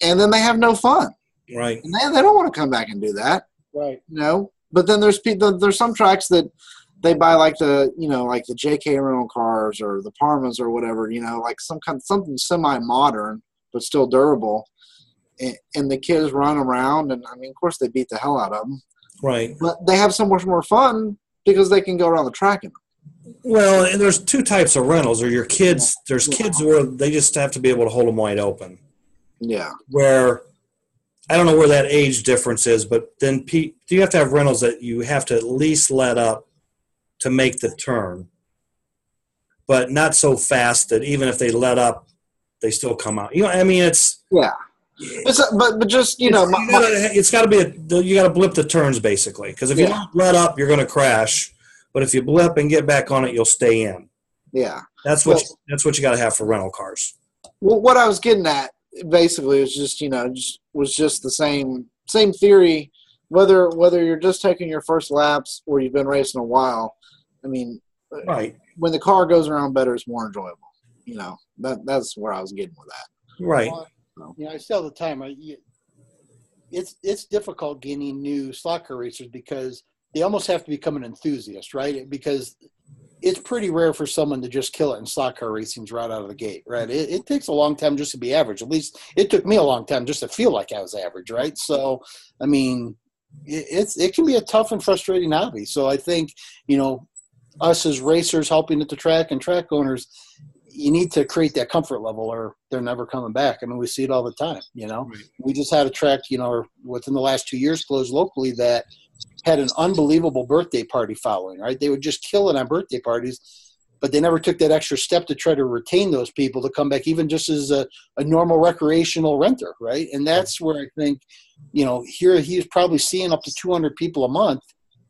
and then they have no fun. Right. And they don't want to come back and do that. Right. But then there's some tracks that they buy the JK rental cars or the Parmas or whatever, something semi-modern but still durable, and the kids run around, and I mean, of course, they beat the hell out of them. Right. But they have so much more fun because they can go around the track in them. Well, and there's two types of rentals. Or your kids, there's kids where they just have to be able to hold them wide open. Yeah. Where I don't know where that age difference is, but then you have to have rentals that you have to at least let up to make the turn, but not so fast that even if they let up, they still come out. I mean, it's but just it's got to be you got to blip the turns basically, because if you don't let up, you're going to crash. But if you blip and get back on it, you'll stay in. Yeah, that's what you got to have for rental cars. Well, what I was getting at basically was just the same theory. Whether you're just taking your first laps or you've been racing a while, I mean, right. When the car goes around better, it's more enjoyable. That's where I was getting with that. Right. I say all the time, it's difficult getting new slot car racers because they almost have to become an enthusiast, right? Because it's pretty rare for someone to just kill it in slot car racings right out of the gate, right? It takes a long time just to be average. At least it took me a long time just to feel like I was average, right? So, I mean, it can be a tough and frustrating hobby. So I think, us as racers helping at the track and track owners, you need to create that comfort level or they're never coming back. I mean, we see it all the time, Right. We just had a track, within the last 2 years closed locally that had an unbelievable birthday party following, right? They would just kill it on birthday parties, but they never took that extra step to try to retain those people to come back, even just as a normal recreational renter, right? And that's where I think, here he's probably seeing up to 200 people a month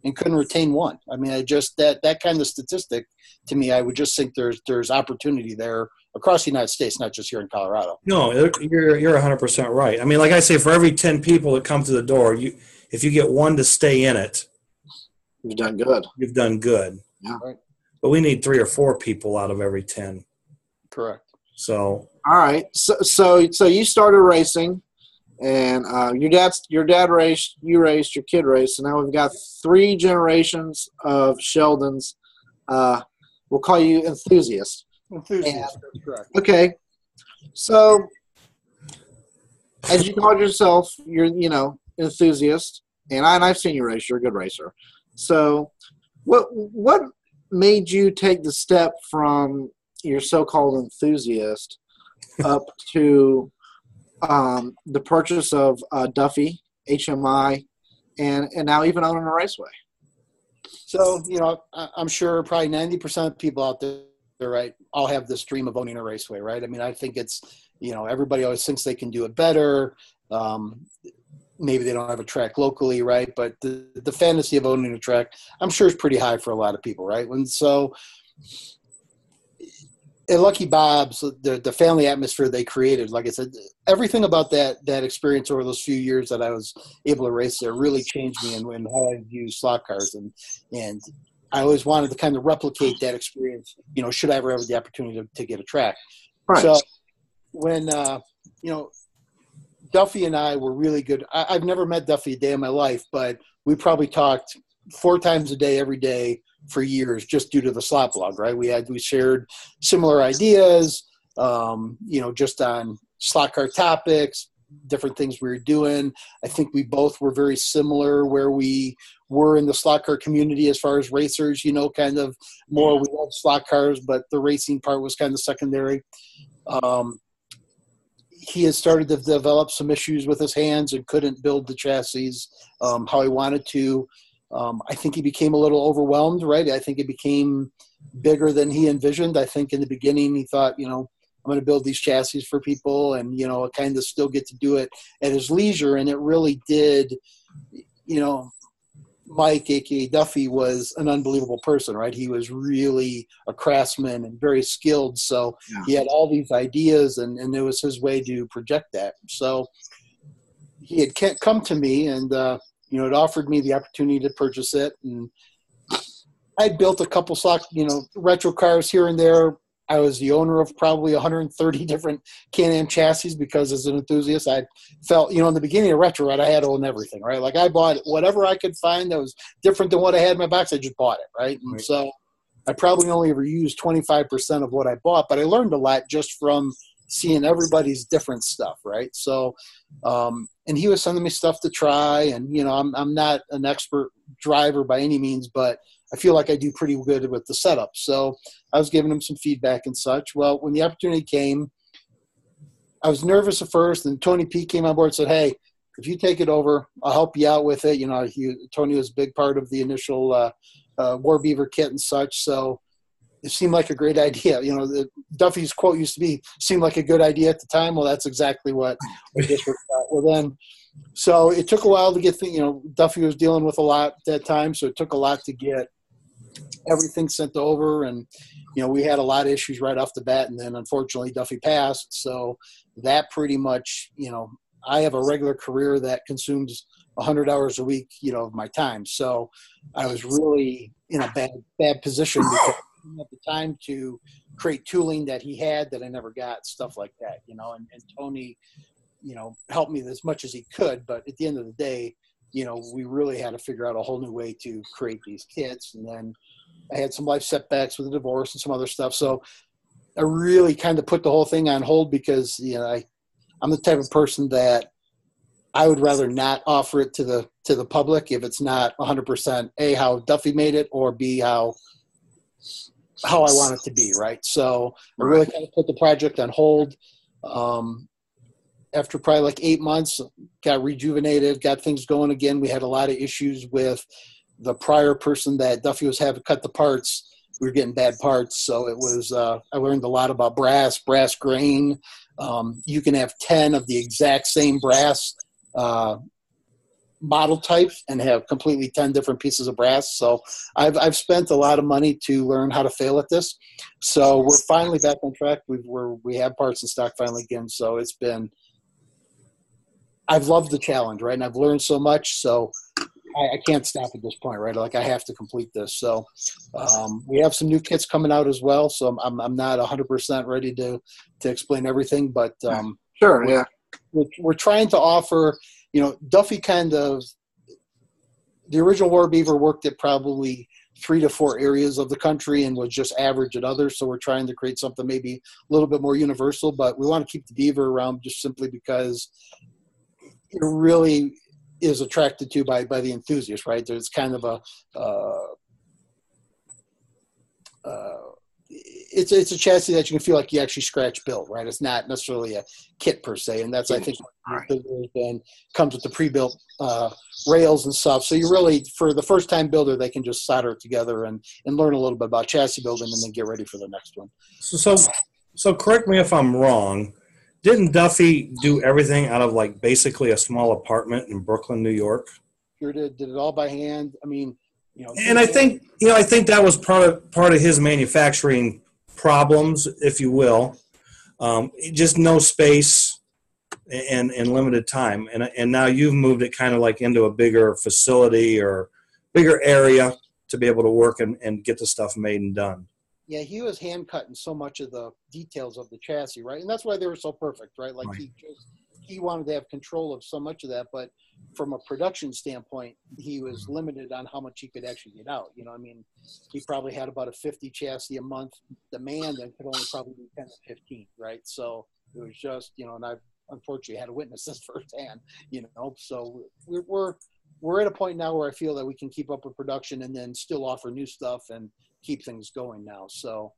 and couldn't retain one. I mean, that kind of statistic, to me, I would just think there's opportunity there across the United States, not just here in Colorado. No, you're 100% right. I mean, like I say, for every 10 people that come to the door, if you get one to stay in it, you've done good. You've done good. Yeah. Right. But we need 3 or 4 people out of every 10. Correct. So. All right. So you started racing, and your dad raced, you raced, your kid raced, and now we've got 3 generations of Sheldons. We'll call you enthusiasts. Enthusiast, that's correct. Okay. So, as you called yourself, you're enthusiast, and I've seen you race. You're a good racer. So, what made you take the step from your so-called enthusiast up to the purchase of Duffy, HMI, and now even owning a raceway? So, I'm sure probably 90% of people out there, right, all have this dream of owning a raceway, right? I mean, I think it's, everybody always thinks they can do it better. Maybe they don't have a track locally, right? But the fantasy of owning a track, I'm sure, is pretty high for a lot of people, right? And so at Lucky Bob's, the family atmosphere they created, like I said, everything about that experience over those few years that I was able to race there really changed me in how I view slot cars. And I always wanted to kind of replicate that experience, should I ever have the opportunity to get a track. Right. So when, Duffy and I were really good. I've never met Duffy a day in my life, but we probably talked 4 times a day, every day for years, just due to the slot blog, right? We shared similar ideas, just on slot car topics, different things we were doing. I think we both were very similar where we were in the slot car community as far as racers, kind of more we love slot cars, but the racing part was kind of secondary. He had started to develop some issues with his hands and couldn't build the chassis how he wanted to. I think he became a little overwhelmed, right? I think it became bigger than he envisioned. I think in the beginning he thought, I'm going to build these chassis for people and, kind of still get to do it at his leisure. And it really did, Mike, a.k.a. Duffy, was an unbelievable person, right? He was really a craftsman and very skilled. So He had all these ideas, and it was his way to project that. So he had come to me and, it offered me the opportunity to purchase it. And I built a couple retro cars here and there. I was the owner of probably 130 different Can-Am chassis because as an enthusiast, I felt, in the beginning of Retro Ride, I had to own everything, right? Like I bought whatever I could find that was different than what I had in my box. I just bought it, right? And so I probably only ever used 25% of what I bought, but I learned a lot just from seeing everybody's different stuff, right? So, and he was sending me stuff to try, and I'm not an expert driver by any means, but I feel like I do pretty good with the setup. So I was giving him some feedback and such. Well, when the opportunity came, I was nervous at first, and Tony P came on board and said, "Hey, if you take it over, I'll help you out with it." Tony was a big part of the initial War Beaver kit and such. So it seemed like a great idea. Duffy's quote used to be, "Seemed like a good idea at the time." Well, that's exactly what we just worked out. Well, then, so it took a while to get Duffy was dealing with a lot at that time. So it took a lot to get everything sent over. And, we had a lot of issues right off the bat. And then unfortunately Duffy passed. So that pretty much, I have a regular career that consumes 100 hours a week, of my time. So I was really in a bad position because at the time to create tooling that he had that I never got, stuff like that, and Tony, helped me as much as he could. But at the end of the day, we really had to figure out a whole new way to create these kits. And then I had some life setbacks with a divorce and some other stuff. So I really kind of put the whole thing on hold because, you know, I'm the type of person that I would rather not offer it to the public if it's not 100% A, how Duffy made it, or B, how I want it to be, right? So I really kind of put the project on hold. After probably like 8 months, got rejuvenated, got things going again. We had a lot of issues with the prior person that Duffy was having cut the parts. We were getting bad parts. So it was, I learned a lot about brass grain. You can have 10 of the exact same brass model types and have completely 10 different pieces of brass. So I've spent a lot of money to learn how to fail at this. So we're finally back on track. We have parts in stock finally again. So it's been, I've loved the challenge, right? And I've learned so much. So I can't stop at this point, right? Like I have to complete this. So we have some new kits coming out as well. So I'm not 100% ready to explain everything, but sure, yeah. We're trying to offer, you know, Duffy kind of, the original War Beaver worked at probably 3 to 4 areas of the country and was just average at others. So we're trying to create something maybe a little bit more universal, but we want to keep the Beaver around just simply because it really is attracted to by the enthusiast, right? There's kind of it's a chassis that you can feel like you actually scratch built, right? It's not necessarily a kit per se, and that's I think then comes with the pre-built rails and stuff. So you really, for the first time builder, they can just solder it together and learn a little bit about chassis building and then get ready for the next one. So correct me if I'm wrong. Didn't Duffy do everything out of like basically a small apartment in Brooklyn, New York? Sure did it all by hand. I mean, you know, and I think that was part of his manufacturing problems, if you will. Just no space and limited time. And now you've moved it kind of like into a bigger facility or bigger area to be able to work and get the stuff made and done. Yeah, he was hand cutting so much of the details of the chassis, right? And that's why they were so perfect, right? Like he wanted to have control of so much of that, but from a production standpoint, he was limited on how much he could actually get out. You know, I mean, he probably had about a 50 chassis a month demand and could only probably do 10 to 15, right? So it was just, you know, and I've unfortunately had to witness this firsthand, you know. So we're at a point now where I feel that we can keep up with production and then still offer new stuff and keep things going now. So,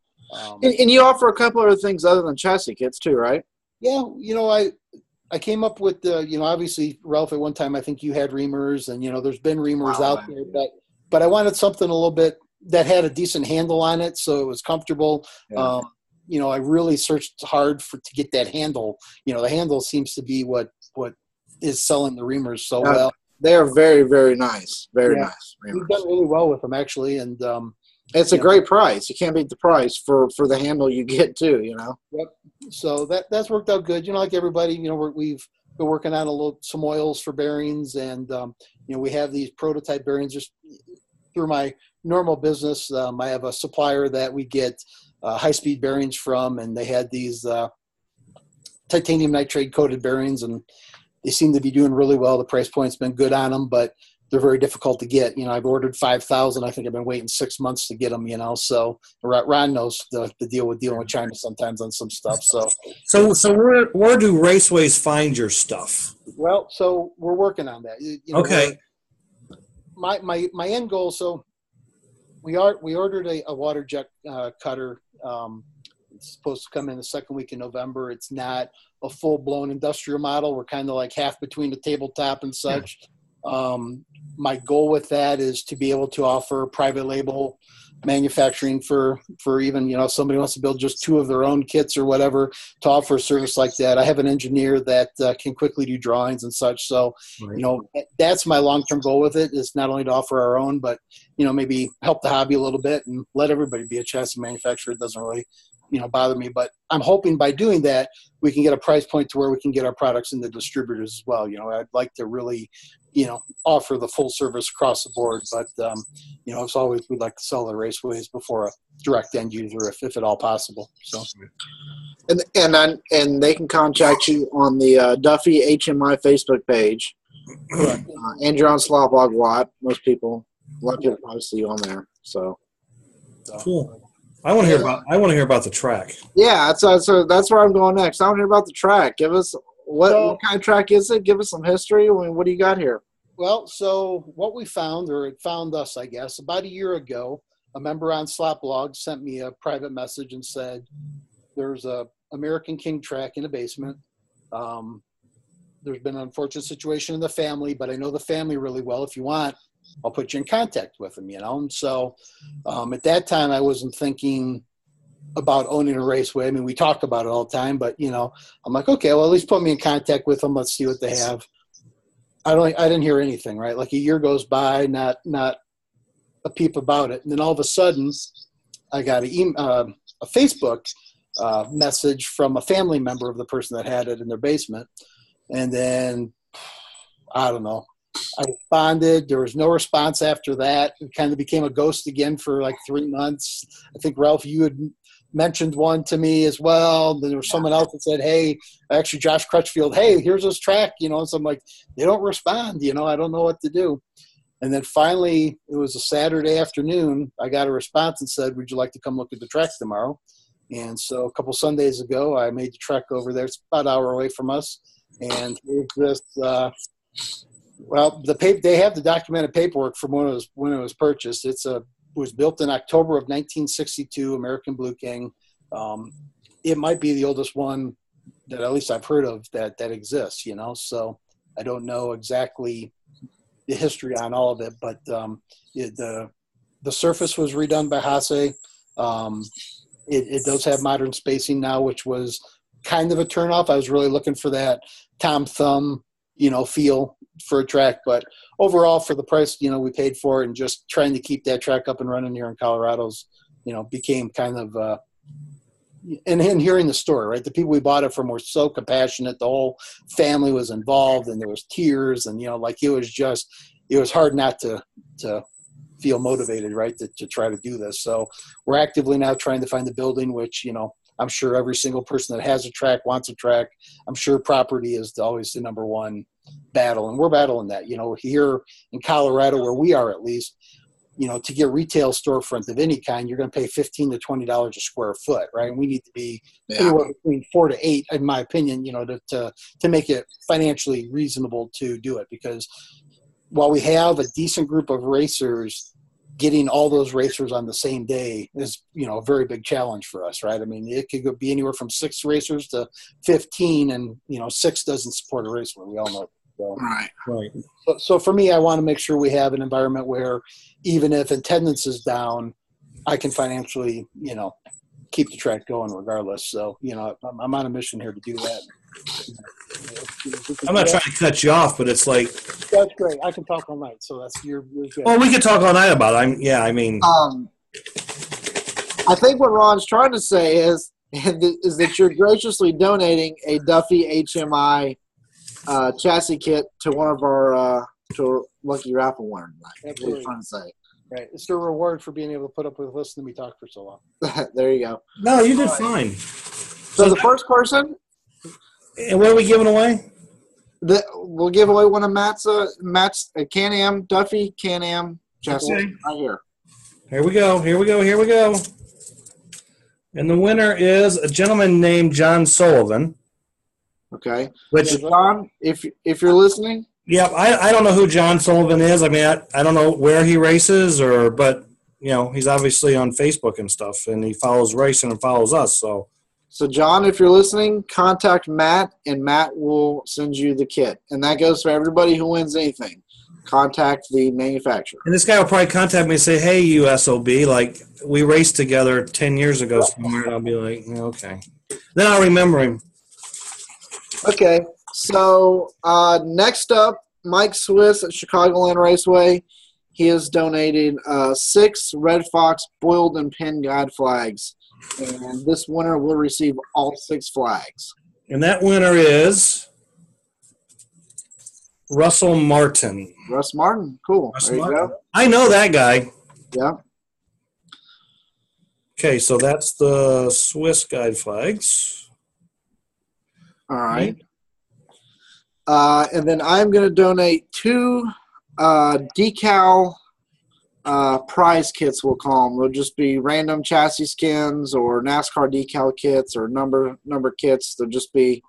and you offer a couple other things other than chassis kits too, right? Yeah. You know, I came up with you know, obviously Ralph, at one time, I think you had reamers and, you know, there's been reamers out there, but I wanted something a little bit that had a decent handle on it. So it was comfortable. Yeah. You know, I really searched hard to get that handle. You know, the handle seems to be what is selling the reamers so well. They are very, very nice. Very nice. Reamers. We've done really well with them actually. And, it's a great price. You can't beat the price for the handle you get too, you know? Yep. So that's worked out good. You know, like everybody, you know, we've been working on some oils for bearings and, you know, we have these prototype bearings just through my normal business. I have a supplier that we get high-speed bearings from, and they had these titanium nitride coated bearings, and they seem to be doing really well. The price point's been good on them, but they're very difficult to get. You know, I've ordered 5,000. I think I've been waiting 6 months to get them, you know. So Ron knows the deal with dealing with China sometimes on some stuff. So where do raceways find your stuff? Well, so we're working on that. You know, okay. My end goal, so we ordered a water jet cutter. It's supposed to come in the second week in November. It's not a full-blown industrial model. We're kind of like half between the tabletop and such. My goal with that is to be able to offer private label manufacturing for even, you know, somebody wants to build just 2 of their own kits or whatever, to offer a service like that. I have an engineer that can quickly do drawings and such. So, you know, that's my long-term goal with it, is not only to offer our own, but, you know, maybe help the hobby a little bit and let everybody be a chassis manufacturer. It doesn't really, you know, bother me, but I'm hoping by doing that, we can get a price point to where we can get our products into distributors as well. You know, I'd like to really, you know, offer the full service across the board, but, you know, as always, we'd like to sell the raceways before a direct end user, if at all possible. So, and they can contact you on the Duffy HMI Facebook page, and you're on Slawbog a lot. A lot of people probably see you on there. So, So, Cool. I want to hear about the track. Yeah, so that's where I'm going next. I want to hear about the track. Give us what kind of track is it? Give us some history. I mean, what do you got here? Well, so what we found, or it found us, I guess, about a year ago, a member on Slot Blog sent me a private message and said, there's a American King track in the basement. There's been an unfortunate situation in the family, but I know the family really well. If you want, I'll put you in contact with them, And so at that time, I wasn't thinking about owning a raceway. I mean, we talk about it all the time, but, I'm like, okay, well, at least put me in contact with them. Let's see what they have. I didn't hear anything, right? Like a year goes by, not a peep about it. And then all of a sudden, I got a Facebook message from a family member of the person that had it in their basement. And then, I don't know, I responded. There was no response after that. It kind of became a ghost again for like 3 months. I think, Ralph, you had mentioned one to me as well. Then there was someone else that said, hey, actually Josh Crutchfield, hey, here's this track, So I'm like, they don't respond, I don't know what to do. And then finally, it was a Saturday afternoon, I got a response and said, would you like to come look at the track tomorrow? And so a couple Sundays ago, I made the trek over there. It's about an hour away from us. And here's this, they have the documented paperwork from when it was purchased. It was built in October of 1962, American Blue King. It might be the oldest one that at least I've heard of that exists, So I don't know exactly the history on all of it, but the surface was redone by Haase. It does have modern spacing now, which was kind of a turnoff. I was really looking for that Tom Thumb, feel for a track, but overall for the price, we paid for it and just trying to keep that track up and running here in Colorado's, became kind of, and hearing the story, right? The people we bought it from were so compassionate. The whole family was involved and there was tears and, it was hard not to feel motivated, right, to try to do this. So we're actively now trying to find the building, which, I'm sure every single person that has a track wants a track. I'm sure property is always the number one battle, and we're battling that. Here in Colorado, where we are at least, to get retail storefront of any kind, you're going to pay $15 to $20 a square foot, right? And we need to be anywhere between 4 to 8, in my opinion, to make it financially reasonable to do it. Because while we have a decent group of racers, getting all those racers on the same day is, a very big challenge for us, right? I mean, it could be anywhere from 6 racers to 15, and 6 doesn't support a race. We all know. So, Right. So for me, I want to make sure we have an environment where even if attendance is down, I can financially, keep the track going regardless. So, I'm on a mission here to do that. I'm not trying to cut you off, but it's like that's great. I can talk all night, so you're good. Well, we could talk all night about it. I think what Ron's trying to say is that you're graciously donating a Duffy HMI chassis kit to one of our to Lucky Raffle winner tonight. That's what you're trying to say. Right. It's the reward for being able to put up with listening to me talk for so long. There you go. No, you did fine. So the first person. And what are we giving away? We'll give away one of Matt's Can-Am Duffy Can-Am chassis right here. Here we go. And the winner is a gentleman named John Sullivan. Okay. Which John, if you're listening. Yeah, I don't know who John Sullivan is. I mean, I don't know where he races but he's obviously on Facebook and stuff, and he follows racing and follows us. So John, if you're listening, contact Matt, and Matt will send you the kit. And that goes for everybody who wins anything. Contact the manufacturer. And this guy will probably contact me and say, hey, you SOB, like we raced together 10 years ago somewhere. And I'll be like, okay. Then I'll remember him. Okay. So next up, Mike Swiss at Chicagoland Raceway. He has donated 6 Red Fox foiled and pinned guide flags. And this winner will receive all 6 flags. And that winner is Russell Martin. Russ Martin. Cool. There you go. I know that guy. Yeah. Okay, so that's the Swiss guide flags. All right. And then I'm going to donate 2 decal prize kits, we'll call them. They'll just be random chassis skins or NASCAR decal kits or number kits. There'll just be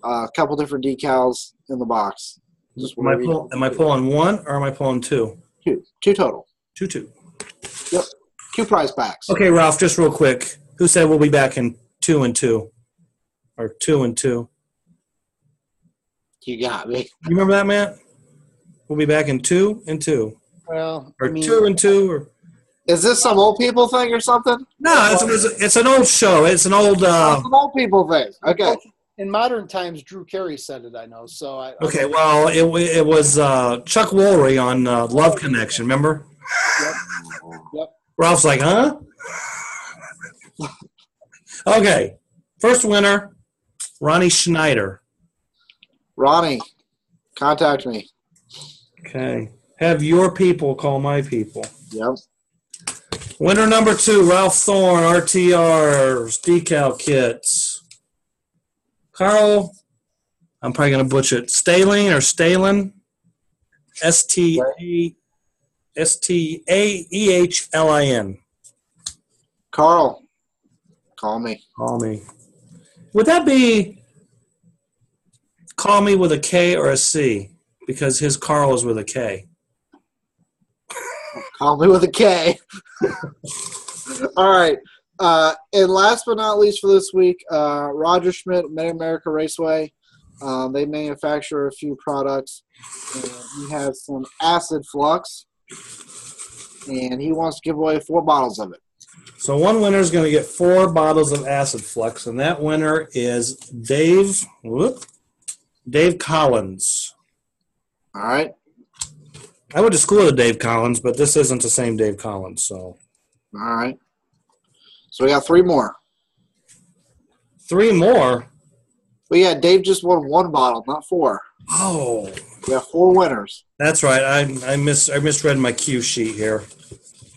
a couple different decals in the box. Just Am I pulling one or am I pulling two? Two total. Two. Yep. 2 prize packs. Okay, Ralph, just real quick. Who said we'll be back in 2 and 2? Or 2 and 2? You got me. You remember that, Matt? We'll be back in 2 and 2. Well, Or 2 and 2. Or Is this some old people thing or something? no, it's an old show. It's an old. It's an old people thing. Okay. in modern times, Drew Carey said it. I know. So Okay, well, it was Chuck Woolery on Love Connection. Remember? Yep. Ralph's like, huh? Okay, first winner, Ronnie Schneider. Ronnie, contact me. Okay, have your people call my people. Yep. Winner number 2, Ralph Thorne, RTRs, decal kits. Carl, I'm probably going to butcher it. Stalin or Stalin? Staehlin. Carl, call me. Call me. Would that be call me with a K or a C? Because his Carl is with a K. Call me with a K. All right. And last but not least for this week, Roger Schmidt, Mid-America Raceway. They manufacture a few products. And he has some acid flux. And he wants to give away 4 bottles of it. So one winner is going to get 4 bottles of acid flux, and that winner is Dave Collins. All right. I went to school with Dave Collins, but this isn't the same Dave Collins. So. All right. So we got 3 more. 3 more? Well, yeah, Dave just won 1 bottle, not 4. Oh. We got 4 winners. That's right. I misread my cue sheet here.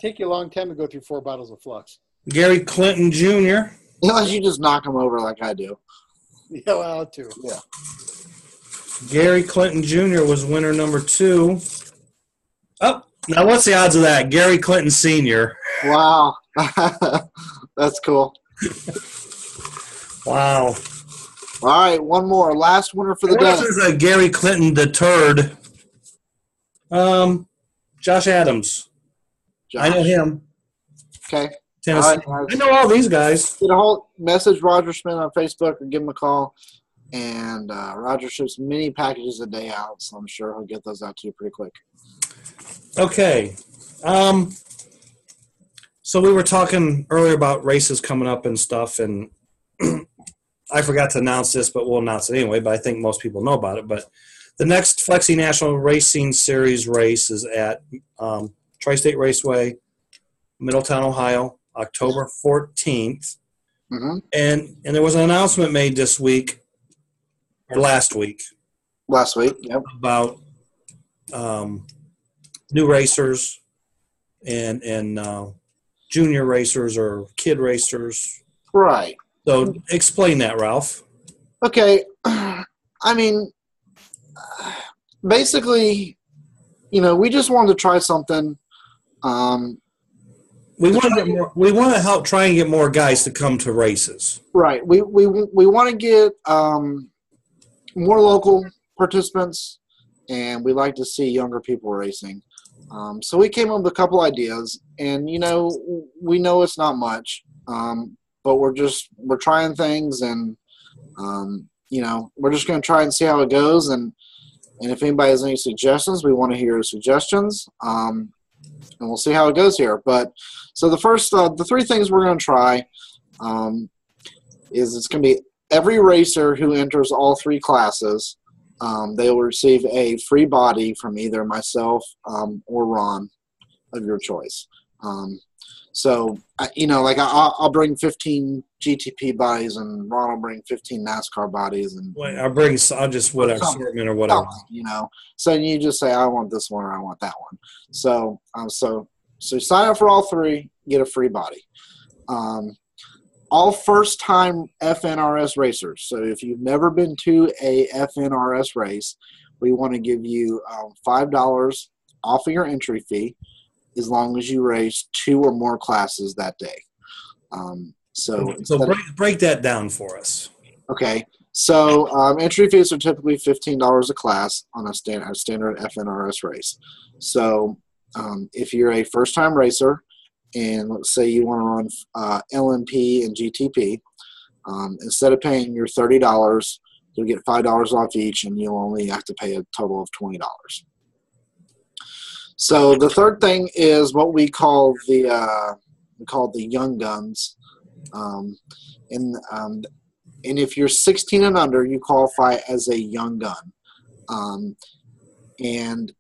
Take you a long time to go through 4 bottles of flux. Gary Clinton Jr. Unless you just knock them over like I do. Yeah, well, too. Yeah. Gary Clinton Jr. was winner number 2. Oh, now what's the odds of that? Gary Clinton Sr. Wow. That's cool. Wow. All right, 1 more. Last winner for the day. This is a Gary Clinton the Turd. Josh Adams. Josh. I know him. Okay. Tennessee. All right, I know all these guys. get a whole message Roger Schmidt on Facebook or give him a call. And Roger ships many packages a day out, so I'm sure he'll get those out to you pretty quick. Okay. So we were talking earlier about races coming up and stuff, and I forgot to announce this, but we'll announce it anyway, but I think most people know about it. But the next Flexi National Racing Series race is at Tri-State Raceway, Middletown, Ohio, October 14th. Mm-hmm. And there was an announcement made this week, or last week, Yep. about new racers and junior racers or kid racers. Right. So explain that, Ralph. Okay. I mean, basically, we just wanted to try something. We want to help try and get more guys to come to races. Right. We want to get more local participants, and we like to see younger people racing. So we came up with a couple ideas, and we know it's not much, but we're trying things, and we're just going to try and see how it goes, and if anybody has any suggestions, we want to hear suggestions, and we'll see how it goes here. But so the first, the 3 things we're going to try is it's going to be every racer who enters all 3 classes. They will receive a free body from either myself or Ron of your choice. So, I'll bring 15 GTP bodies, and Ron will bring 15 NASCAR bodies. And I'll just whatever assortment or whatever. So you just say, I want this one or I want that one. So you sign up for all 3, get a free body. All first-time FNRS racers. So if you've never been to a FNRS race, we want to give you $5 off of your entry fee. as long as you race 2 or more classes that day. So break that down for us. Okay. So entry fees are typically $15 a class on a standard FNRS race. So if you're a first-time racer, and let's say you want to run LMP and GTP, instead of paying your $30, you'll get $5 off each, and you'll only have to pay a total of $20. So the third thing is what we call the young guns, and if you're 16 and under, you qualify as a young gun. And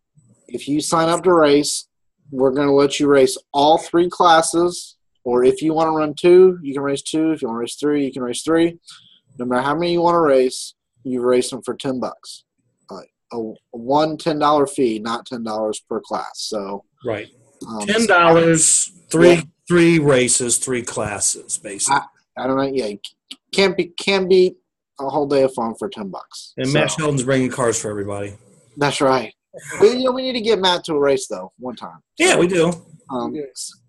if you sign up to race, we're going to let you race all 3 classes. Or if you want to run 2, you can race 2. If you want to race 3, you can race 3. No matter how many you want to race, you race them for $10. A one $10 fee, not $10 per class. So right, $10, three races, 3 classes, basically. I don't know. Yeah, can't beat a whole day of fun for $10. And Matt Sheldon's bringing cars for everybody. That's right. But, we need to get Matt to a race though one time. Yeah, we do.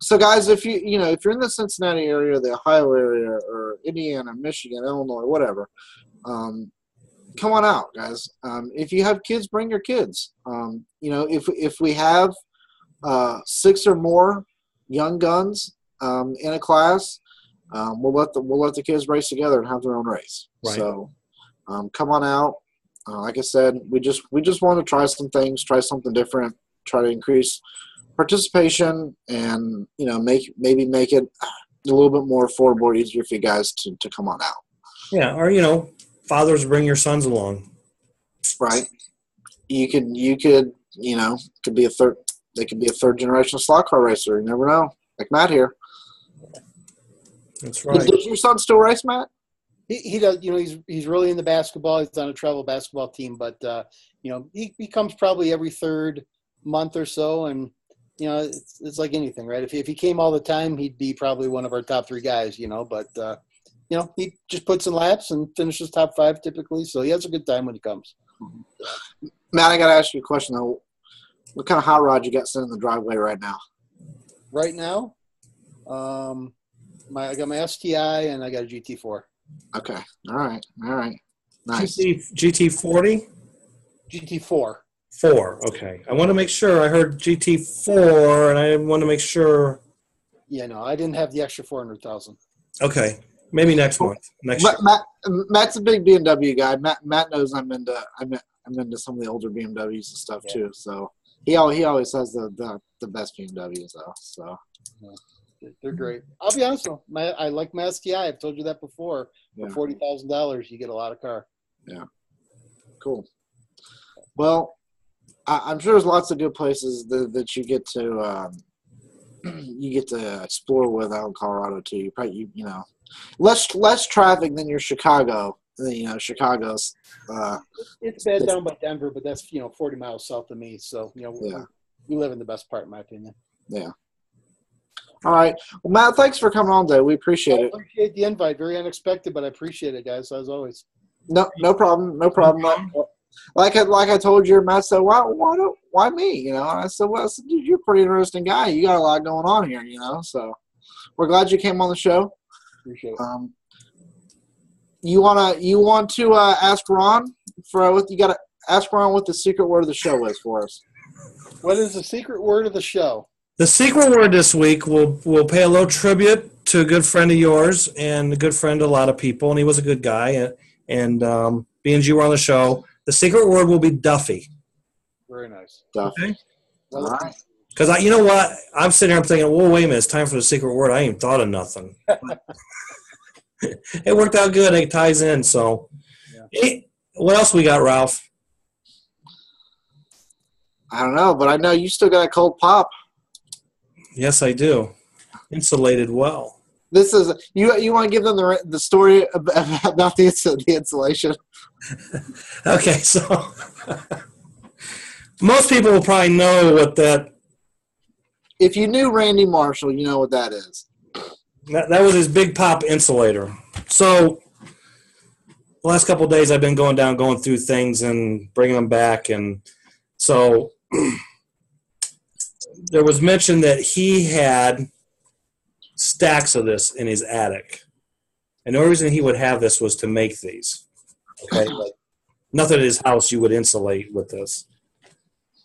So guys, if you're in the Cincinnati area, the Ohio area, or Indiana, Michigan, Illinois, whatever, come on out, guys. If you have kids, bring your kids. If we have 6 or more young guns in a class, we'll let the kids race together and have their own race. Right. So come on out. Like I said, we just want to try some things, try something different, try to increase participation, and maybe make it a little bit more affordable, easier for you guys to come on out. Yeah, or fathers, bring your sons along. Right. You could could be a third generation slot car racer. You never know. Like Matt here. That's right. Does your son still race, Matt? He does. He's really into basketball. He's on a travel basketball team, but he comes probably every 3rd month or so, and it's like anything, right? If he came all the time, he'd be probably one of our top 3 guys. But he just puts in laps and finishes top 5 typically, so he has a good time when he comes. Matt, I got to ask you a question though. What kind of hot rod you got sitting in the driveway right now? Right now, I got my STI and I got a GT4. Okay. All right. Nice. GT40? GT4. 4. Okay. I want to make sure. I heard GT4, and I want to make sure. Yeah, no, I didn't have the extra 400,000. Okay. Maybe next month. Next year. Matt's a big BMW guy. Matt knows I'm into some of the older BMWs and stuff too. So he always has the best BMWs though. So. Yeah. They're great. I'll be honest though. I like my STI. I've told you that before. For $40,000, you get a lot of car. Yeah. Cool. Well, I'm sure there's lots of good places that you get to explore with out in Colorado too. You probably less traffic than your Chicago. Chicago's. It's bad down by Denver, but that's 40 miles south of me. So we live in the best part, in my opinion. Yeah. All right. Well, Matt, thanks for coming on today. We appreciate it. I appreciate the invite. Very unexpected, but I appreciate it, guys, as always. No problem. No problem. Like I told you, Matt said, why me? And I said, dude, you're a pretty interesting guy. You got a lot going on here, So we're glad you came on the show. Appreciate it. You want to ask Ron for what you got to ask Ron what the secret word of the show is for us. What is the secret word of the show? The secret word this week, we'll pay a little tribute to a good friend of yours and a good friend to a lot of people, and he was a good guy. And being you were on the show, the secret word will be Duffy. Very nice. Duffy. Okay. All right. Because you know what? I'm sitting here, I'm thinking, well, wait a minute, it's time for the secret word. I ain't even thought of nothing. It worked out good. It ties in. So, what else we got, Ralph? I don't know, but I know you still got a cold pop. Yes, I do. Insulated well. This is you want to give them the story about the insulation? Okay, so most people will probably know what that. If you knew Randy Marshall, you know what that is. That was his big pop insulator. So the last couple of days I've been going through things and bringing them back, and so there was mention that he had stacks of this in his attic. And the only reason he would have this was to make these. Okay? Like, nothing in his house you would insulate with this.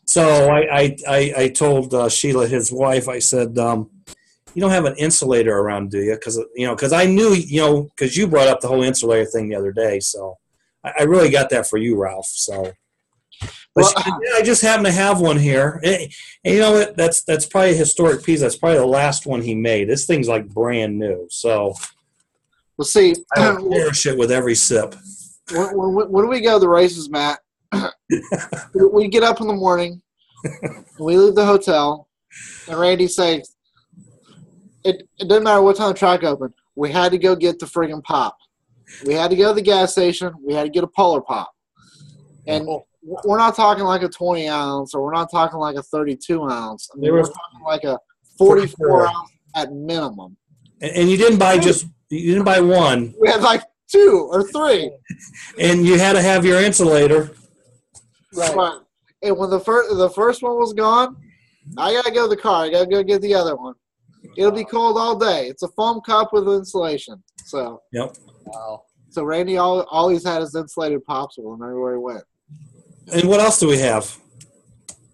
So I told Sheila, his wife, I said, you don't have an insulator around, do you? Because I knew, because you brought up the whole insulator thing the other day. So I really got that for you, Ralph. So, but she said, I just happen to have one here. And you know what? That's probably a historic piece. That's probably the last one he made. This thing's like brand new. So, we'll see. I cherish it with every sip. When we go to the races, Matt, we get up in the morning, we leave the hotel, and Randy says, it doesn't matter what time the track opened. We had to go get the friggin' pop. We had to go to the gas station. We had to get a Polar Pop. And we're not talking like a 20-ounce, or we're not talking like a 32-ounce. I mean, we're talking like a 44-ounce at minimum. And you didn't buy one. We had like 2 or 3. And you had to have your insulator. Right. And when the first one was gone, I got to go to the car. I got to go get the other one. It'll be cold all day. It's a foam cup with insulation. So, yep. Wow. So Randy always had his insulated pops with him everywhere he went. And what else do we have?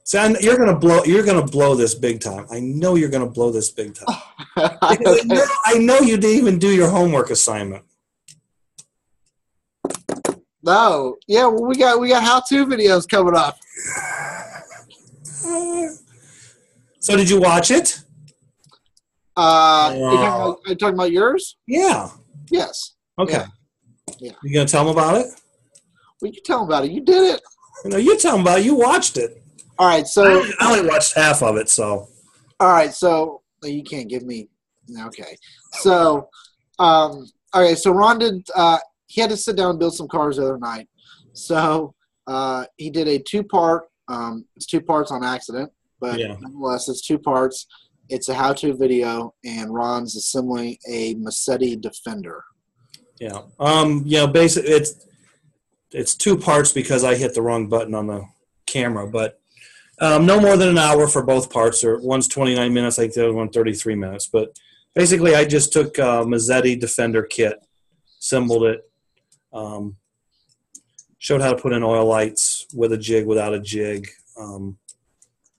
See, you're gonna blow this big time. I know you're gonna blow this big time. I know you didn't even do your homework assignment. No, yeah, well, we got how-to videos coming up. So did you watch it? Are you talking about yours? Yeah. Yes. Okay. Yeah. You gonna tell them about it? Well, you tell them about it. You did it. No, you tell them about it. You watched it. All right. So I only watched half of it. So. All right. So you can't give me. Okay. So, okay. So Ron did. He had to sit down and build some cars the other night. So he did a 2-part. It's 2 parts on accident, but nonetheless, it's 2 parts. It's a how-to video, and Ron's assembling a Massetti Defender. Yeah. Basically, it's 2 parts because I hit the wrong button on the camera, but no more than an hour for both parts. Or one's 29 minutes, like the other one 33 minutes. But basically, I just took a Massetti Defender kit, assembled it, showed how to put in oil lights with a jig, without a jig.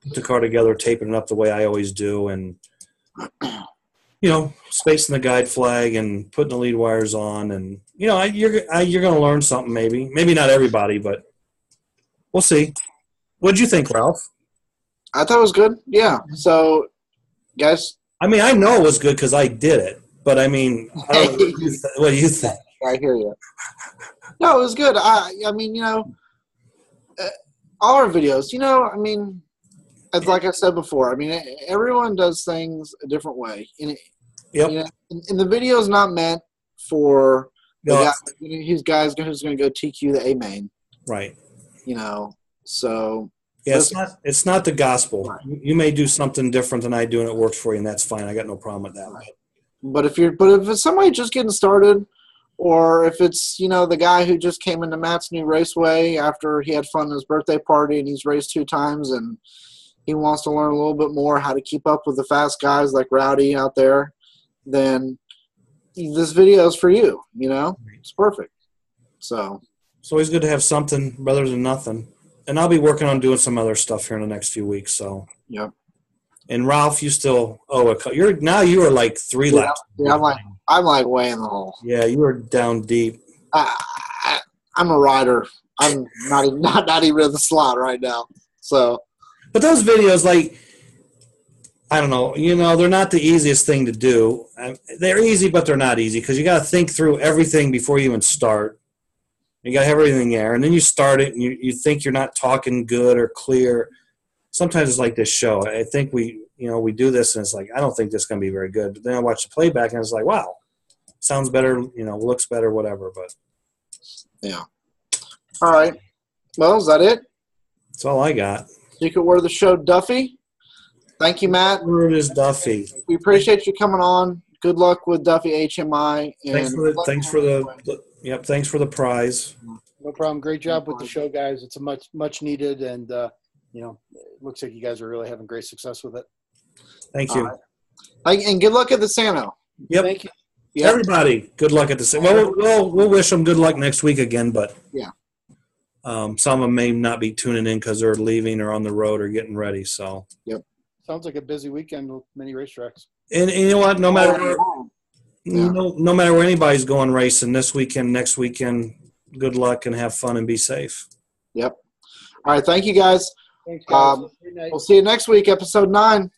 Put the car together, taping it up the way I always do, and spacing the guide flag and putting the lead wires on, and you're going to learn something. Maybe not everybody, but we'll see. What'd you think, Ralph? I thought it was good. Yeah. So, guys. I mean, I know it was good because I did it, but I mean, what do you think? I hear you. No, it was good. I mean, all our videos. I mean. Like I said before, I mean, everyone does things a different way. And the video is not meant for who's going to go TQ the A main. Right. So. Yeah, it's not the gospel. Right. You may do something different than I do, and it works for you, and that's fine. I got no problem with that. Right. But if it's somebody just getting started, or if it's the guy who just came into Matt's new raceway after he had fun at his birthday party and he's raced 2 times and he wants to learn a little bit more how to keep up with the fast guys like Rowdy out there, then this video is for you. It's perfect. So it's always good to have something rather than nothing. And I'll be working on doing some other stuff here in the next few weeks. So yep. And Ralph, you still you are like 3 laps. Yeah, I'm like way in the hole. Yeah, you are down deep. I'm a rider. I'm not even in the slot right now. So. But those videos, I don't know, they're not the easiest thing to do. They're easy, but they're not easy because you got to think through everything before you even start. You got to have everything there, and then you start it, and you think you're not talking good or clear. Sometimes it's like this show. I think we do this, and it's like, I don't think this is going to be very good. But then I watch the playback, and it's like, wow, sounds better, looks better, whatever. But yeah. All right. Well, is that it? That's all I got. Secret word of the show, Duffy. Thank you, Matt. Word is Duffy. We appreciate you coming on. Good luck with Duffy HMI. And thanks for the prize. No problem. Great job with the show, guys. It's a much needed, and looks like you guys are really having great success with it. Thank you. And good luck at the Sano. Yep. Thank you. Yep. Everybody, good luck at the. Well, we'll wish them good luck next week again, but yeah. Some of them may not be tuning in because they're leaving or on the road or getting ready. So. Yep. Sounds like a busy weekend with many racetracks. And you know what? No matter where anybody's going racing this weekend, next weekend, good luck and have fun and be safe. Yep. All right. Thank you, guys. Thanks, guys. We'll see you next week, episode 9.